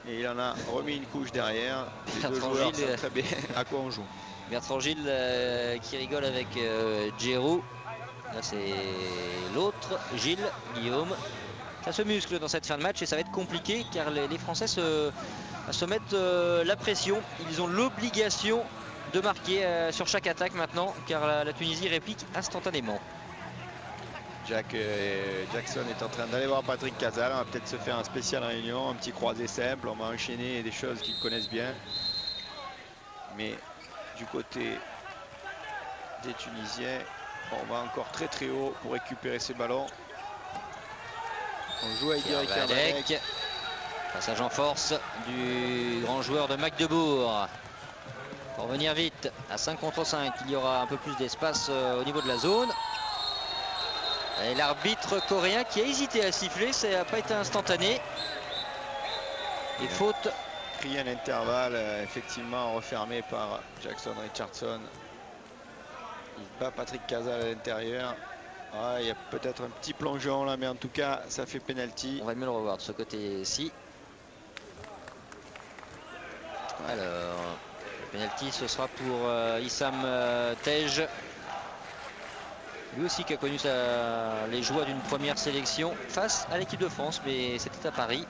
Et il en a remis une couche derrière. Les deux joueurs savent très bien à quoi on joue. Bertrand Gilles qui rigole avec Giroud. Là c'est l'autre, Gilles, Guillaume. Ça se muscle dans cette fin de match et ça va être compliqué car les Français se mettent la pression. Ils ont l'obligation de marquer sur chaque attaque maintenant car la Tunisie réplique instantanément. Jackson est en train d'aller voir Patrick Casal. On va peut-être se faire un spécial réunion, un petit croisé simple. On va enchaîner des choses qu'ils connaissent bien. Mais du côté des Tunisiens, on va encore très très haut pour récupérer ces ballons. On joue avec Guiric Kervadec. Passage en force du grand joueur de Magdebourg. Pour venir vite à 5 contre 5, il y aura un peu plus d'espace au niveau de la zone. Et l'arbitre coréen qui a hésité à siffler, ça n'a pas été instantané. Et faute. Crié un intervalle, effectivement refermé par Jackson Richardson. Il bat Patrick Casal à l'intérieur. Ah, il y a peut-être un petit plongeon là, mais en tout cas, ça fait penalty. On va mieux le revoir de ce côté-ci. Alors, le penalty, ce sera pour Issam Tej. Lui aussi qui a connu les joies d'une première sélection face à l'équipe de France, mais c'était à Paris.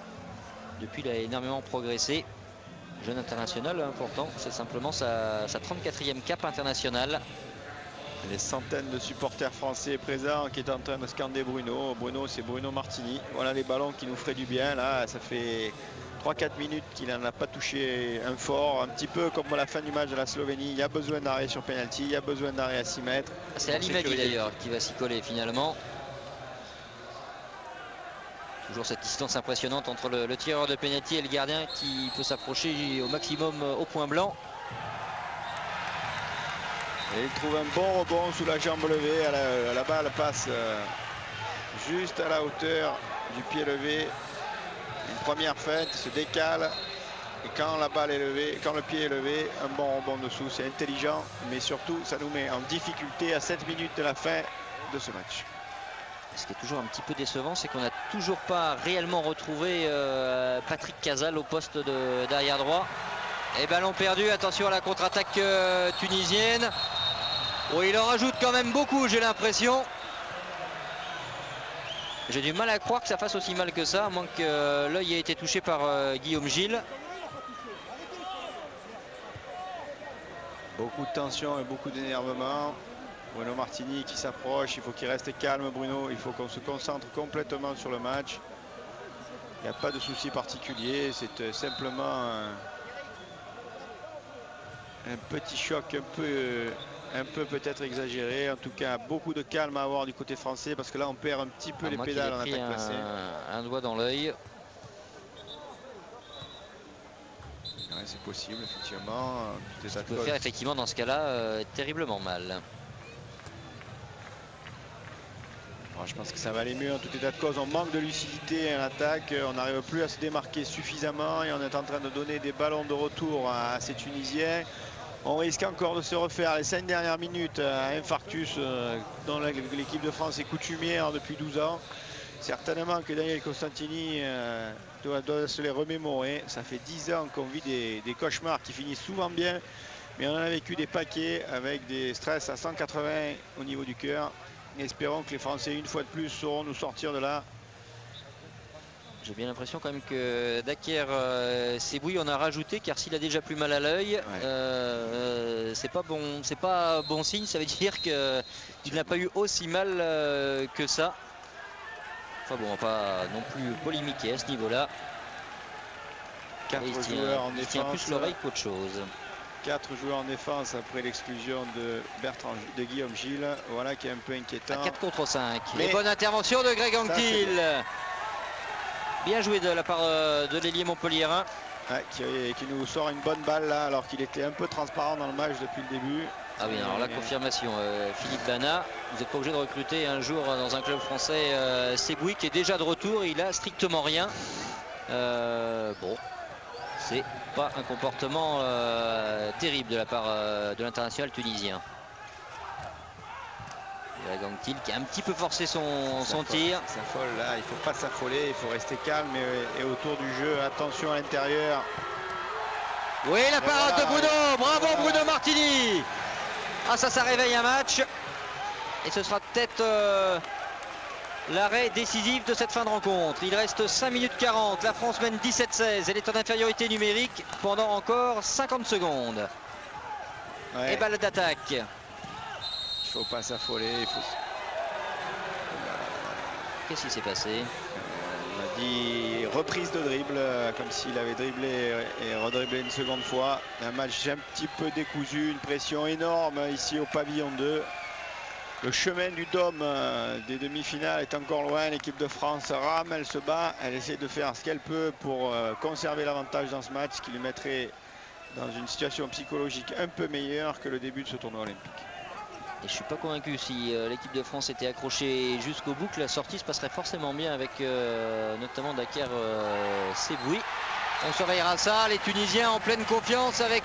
Depuis, il a énormément progressé. Jeune international, pourtant, c'est simplement sa 34e cape internationale. Les centaines de supporters français présents qui est en train de scander Bruno. Bruno, c'est Bruno Martini. Voilà les ballons qui nous feraient du bien. Là, ça fait 3-4 minutes qu'il n'en a pas touché un fort. Un petit peu comme à la fin du match de la Slovénie. Il y a besoin d'arrêt sur penalty. Il y a besoin d'arrêt à 6 mètres. C'est Ali Madi d'ailleurs qui va s'y coller finalement. Toujours cette distance impressionnante entre le tireur de penalty et le gardien qui peut s'approcher au maximum au point blanc. Et il trouve un bon rebond sous la jambe levée. La balle passe juste à la hauteur du pied levé. Une première feinte, se décale. Et quand la balle est levée, quand le pied est levé, un bon rebond dessous. C'est intelligent, mais surtout, ça nous met en difficulté à 7 minutes de la fin de ce match. Ce qui est toujours un petit peu décevant, c'est qu'on n'a toujours pas réellement retrouvé Patrick Casal au poste d'arrière droit. Et ballon perdu, attention à la contre-attaque tunisienne. Oh, il en rajoute quand même beaucoup, j'ai l'impression. J'ai du mal à croire que ça fasse aussi mal que ça, à moins que l'œil ait été touché par Guillaume Gilles. Beaucoup de tension et beaucoup d'énervement. Bruno Martini qui s'approche, il faut qu'il reste calme Bruno, il faut qu'on se concentre complètement sur le match. Il n'y a pas de souci particulier, c'est simplement un petit choc un peu peut-être exagéré. En tout cas, beaucoup de calme à avoir du côté français parce que là on perd un petit peu les pédales en attaque placée. Un doigt dans l'œil. Ouais, c'est possible, effectivement. Ça peut faire effectivement dans ce cas-là terriblement mal. Bon, je pense que ça va aller mieux en tout état de cause. On manque de lucidité en attaque, on n'arrive plus à se démarquer suffisamment et on est en train de donner des ballons de retour à ces Tunisiens. On risque encore de se refaire les 5 dernières minutes. Un infarctus dont l'équipe de France est coutumière depuis 12 ans. Certainement que Daniel Costantini doit se les remémorer. Ça fait 10 ans qu'on vit des cauchemars qui finissent souvent bien. Mais on en a vécu des paquets avec des stress à 180 au niveau du cœur. Espérons que les Français, une fois de plus, sauront nous sortir de là. J'ai bien l'impression quand même que Daker Seboui en a rajouté, car s'il a déjà plus mal à l'œil, c'est pas bon signe. Ça veut dire qu'il n'a pas eu aussi mal que ça. Enfin bon, on va pas non plus polémiquer à ce niveau-là. 4 joueurs en défense. Il tient plus l'oreille qu'autre chose. 4 joueurs en défense après l'exclusion de Guillaume Gilles. Voilà qui est un peu inquiétant. 4 contre 5. Mais bonne intervention de Greg Anquetil. Bien joué de la part de l'ailier montpelliérain. Ouais, qui nous sort une bonne balle là, alors qu'il était un peu transparent dans le match depuis le début. Ah oui, alors la confirmation, Philippe Bana, vous n'êtes pas obligé de recruter un jour dans un club français. Seboui qui est déjà de retour, il a strictement rien. Bon, c'est pas un comportement terrible de la part de l'international tunisien. Anquetil qui a un petit peu forcé son tir. Ça folle là, il ne faut pas s'affoler, il faut rester calme et autour du jeu, attention à l'intérieur. Oui, la parade de Bruno, bravo Bruno Martini. Ah ça réveille un match. Et ce sera peut-être l'arrêt décisif de cette fin de rencontre. Il reste 5 minutes 40, la France mène 17-16. Elle est en infériorité numérique pendant encore 50 secondes. Et balle d'attaque. Il ne faut pas s'affoler. Qu'est-ce qui s'est passé? On a dit reprise de dribble, comme s'il avait dribblé et redribblé une seconde fois. Un match un petit peu décousu, une pression énorme ici au pavillon 2. Le chemin du dôme des demi-finales est encore loin. L'équipe de France rame, elle se bat, elle essaie de faire ce qu'elle peut pour conserver l'avantage dans ce match, ce qui lui mettrait dans une situation psychologique un peu meilleure que le début de ce tournoi olympique. Et je suis pas convaincu, si l'équipe de France était accrochée jusqu'au bout, que la sortie se passerait forcément bien avec notamment Daker Seboui. On surveillera ça, les Tunisiens en pleine confiance avec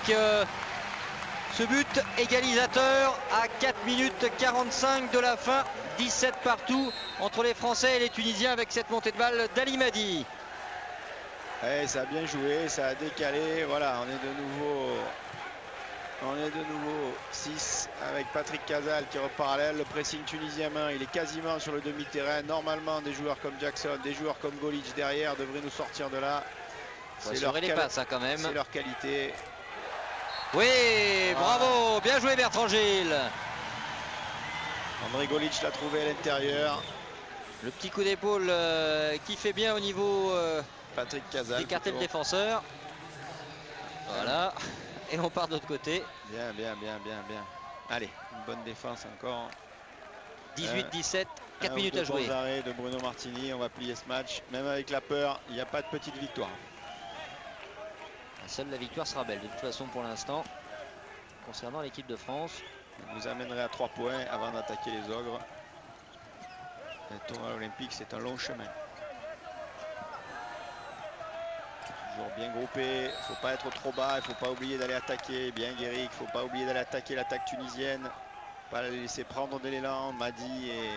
ce but égalisateur à 4 minutes 45 de la fin. 17 partout entre les Français et les Tunisiens avec cette montée de balle d'Ali Madi. Ouais, ça a bien joué, ça a décalé. Voilà, on est de nouveau 6 avec Patrick Casal qui est en parallèle. Le pressing tunisien main, il est quasiment sur le demi-terrain. Normalement, des joueurs comme Jackson, des joueurs comme Golic derrière devraient nous sortir de là. C'est leur passes, hein, quand même. C'est leur qualité. Oui, bravo, bien joué Bertrand Gilles. André Golic l'a trouvé à l'intérieur. Le petit coup d'épaule qui fait bien au niveau Patrick Casal d'écarter le défenseur. Voilà. Et on part de l'autre côté. Bien. Allez, une bonne défense encore. 18-17, 4 minutes à jouer. Arrêt de Bruno Martini, on va plier ce match. Même avec la peur, il n'y a pas de petite victoire. Seule la victoire sera belle de toute façon pour l'instant. Concernant l'équipe de France. Il nous amènerait à 3 points avant d'attaquer les ogres. Le tournoi olympique, c'est un long chemin. Toujours bien groupé, il ne faut pas être trop bas, il ne faut pas oublier d'aller attaquer. Bien Guéric, il ne faut pas oublier d'aller attaquer l'attaque tunisienne. Pas la laisser prendre de l'élan. Madi et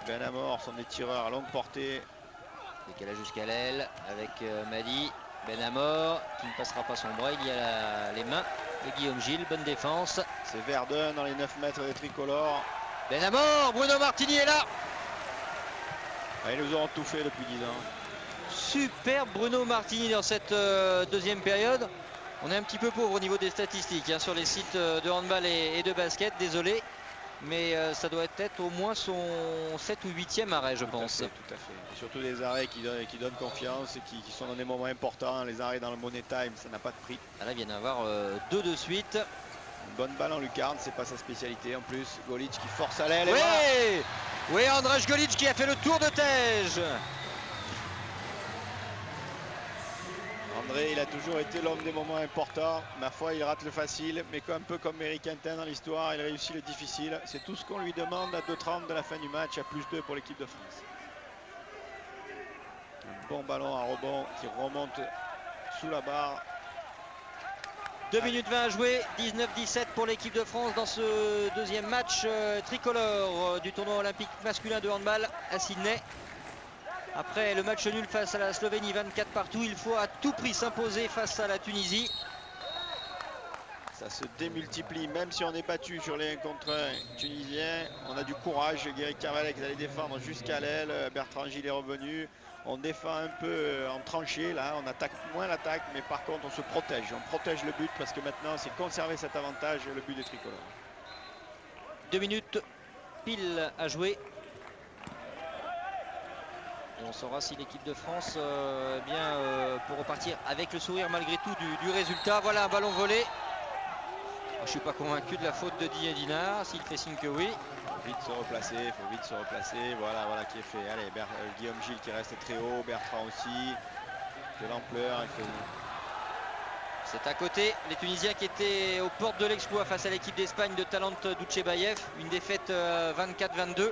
Benamor sont des tireurs à longue portée. Décalage jusqu'à l'aile avec Madi. Benamor qui ne passera pas son bras, il y a les mains de Guillaume Gilles, bonne défense. C'est Verdun dans les 9 mètres des tricolores. Benamor, Bruno Martini est là. Ils nous ont tout fait depuis 10 ans. Super Bruno Martini dans cette deuxième période. On est un petit peu pauvre au niveau des statistiques hein, sur les sites de handball et de basket, désolé. Mais ça doit être au moins son 7 ou 8e arrêt, je pense. Tout à fait. Et surtout des arrêts qui donnent confiance et qui sont dans des moments importants. Les arrêts dans le money time, ça n'a pas de prix. Ah, là, il vient d'avoir 2 de suite. Une bonne balle en lucarne, c'est pas sa spécialité en plus. Golic qui force à l'aile. Oui, oui, Andrej Golic qui a fait le tour de Tège. André, il a toujours été l'homme des moments importants. Ma foi, il rate le facile, mais un peu comme Eric Quintin dans l'histoire, il réussit le difficile. C'est tout ce qu'on lui demande à 2:30 de la fin du match, à +2 pour l'équipe de France. Un bon ballon à rebond qui remonte sous la barre. 2 minutes 20 à jouer, 19-17 pour l'équipe de France dans ce deuxième match tricolore du tournoi olympique masculin de handball à Sydney. Après le match nul face à la Slovénie 24 partout, il faut à tout prix s'imposer face à la Tunisie. Ça se démultiplie, même si on est battu sur les 1 contre 1 tunisiens. On a du courage. Guéric Carvalek allait défendre jusqu'à l'aile. Bertrand Gilles est revenu. On défend un peu en tranchée. Là, on attaque moins l'attaque, mais par contre, on se protège. On protège le but parce que maintenant, c'est conserver cet avantage, le but des tricolores. 2 minutes pile à jouer. Et on saura si l'équipe de France peut repartir avec le sourire malgré tout du résultat. Voilà un ballon volé. Je ne suis pas convaincu de la faute de Didier Dinard, s'il fait signe que oui. Vite se replacer, il faut vite se replacer. Voilà qui est fait. Allez, Guillaume Gilles qui reste très haut, Bertrand aussi. De l'ampleur. C'est à côté, les Tunisiens qui étaient aux portes de l'exploit face à l'équipe d'Espagne de Talent Douchebaev. Une défaite 24-22.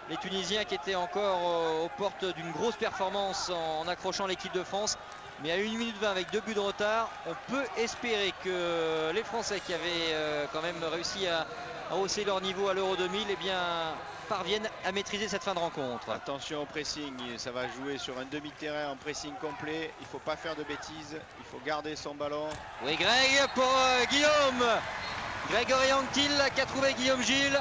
Les Tunisiens qui étaient encore aux portes d'une grosse performance en accrochant l'équipe de France. Mais à 1 minute 20 avec 2 buts de retard, on peut espérer que les Français qui avaient quand même réussi à hausser leur niveau à l'Euro 2000 parviennent à maîtriser cette fin de rencontre. Attention au pressing, ça va jouer sur un demi-terrain en pressing complet. Il ne faut pas faire de bêtises, il faut garder son ballon. Oui, Greg pour Guillaume. Grégory Anctil qui a trouvé Guillaume Gilles.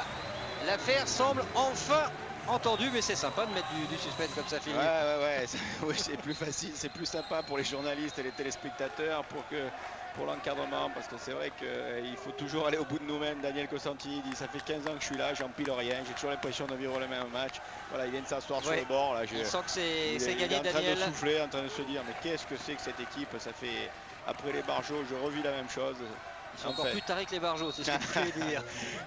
L'affaire semble enfin entendu, mais c'est sympa de mettre du suspense comme ça, Philippe. Ouais, oui, c'est plus facile, c'est plus sympa pour les journalistes et les téléspectateurs pour l'encadrement, parce que c'est vrai qu'il faut toujours aller au bout de nous-mêmes. Daniel Cosentini dit ça fait 15 ans que je suis là, j'empile rien, j'ai toujours l'impression de vivre le même match. Voilà, il vient de s'asseoir sur le bord. Là, il sent que c'est gagné, Daniel. Il est en Daniel. train de souffler, en train de se dire mais qu'est-ce que c'est que cette équipe. Ça fait après les Barjots, je revis la même chose. Ils sont encore plus tarés que les Barjots, c'est ce que je voulais dire.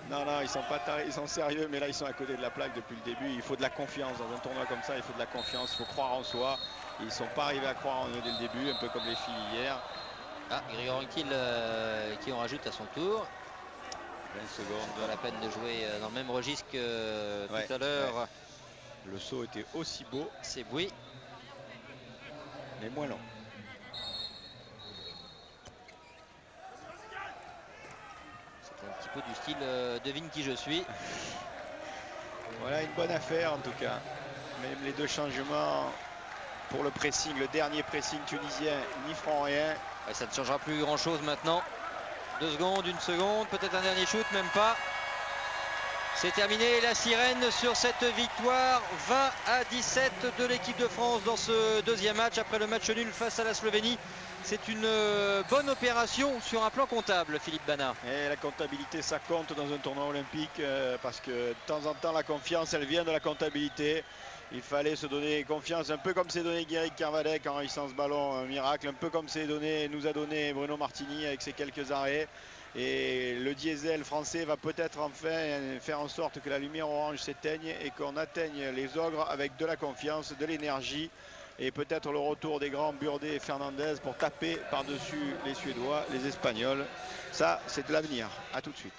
Non, ils sont pas tarés, ils sont sérieux, mais là ils sont à côté de la plaque depuis le début. Il faut de la confiance dans un tournoi comme ça, il faut de la confiance, il faut croire en soi. Ils ne sont pas arrivés à croire en eux dès le début, un peu comme les filles hier. Grégory Anctil qui en rajoute à son tour. 20 secondes. Pas la peine de jouer dans le même registre que tout à l'heure. Ouais. Le saut était aussi beau. C'est oui. Mais moins long. C'est un petit peu du style devine qui je suis. Voilà une bonne affaire en tout cas. Même les 2 changements pour le pressing, le dernier pressing tunisien, n'y feront rien. Ouais, ça ne changera plus grand chose maintenant. 2 secondes, 1 seconde, peut-être un dernier shoot, même pas. C'est terminé, la sirène sur cette victoire 20-17 de l'équipe de France dans ce deuxième match après le match nul face à la Slovénie. C'est une bonne opération sur un plan comptable, Philippe Bana. Et la comptabilité, ça compte dans un tournoi olympique parce que de temps en temps, la confiance, elle vient de la comptabilité. Il fallait se donner confiance, un peu comme s'est donné Guéric Carvalek en réussissant ce ballon, un miracle, un peu comme nous a donné Bruno Martini avec ses quelques arrêts. Et le diesel français va peut-être enfin faire en sorte que la lumière orange s'éteigne et qu'on atteigne les ogres avec de la confiance, de l'énergie et peut-être le retour des grands Burdet et Fernandez pour taper par-dessus les Suédois, les Espagnols. Ça, c'est de l'avenir. À tout de suite.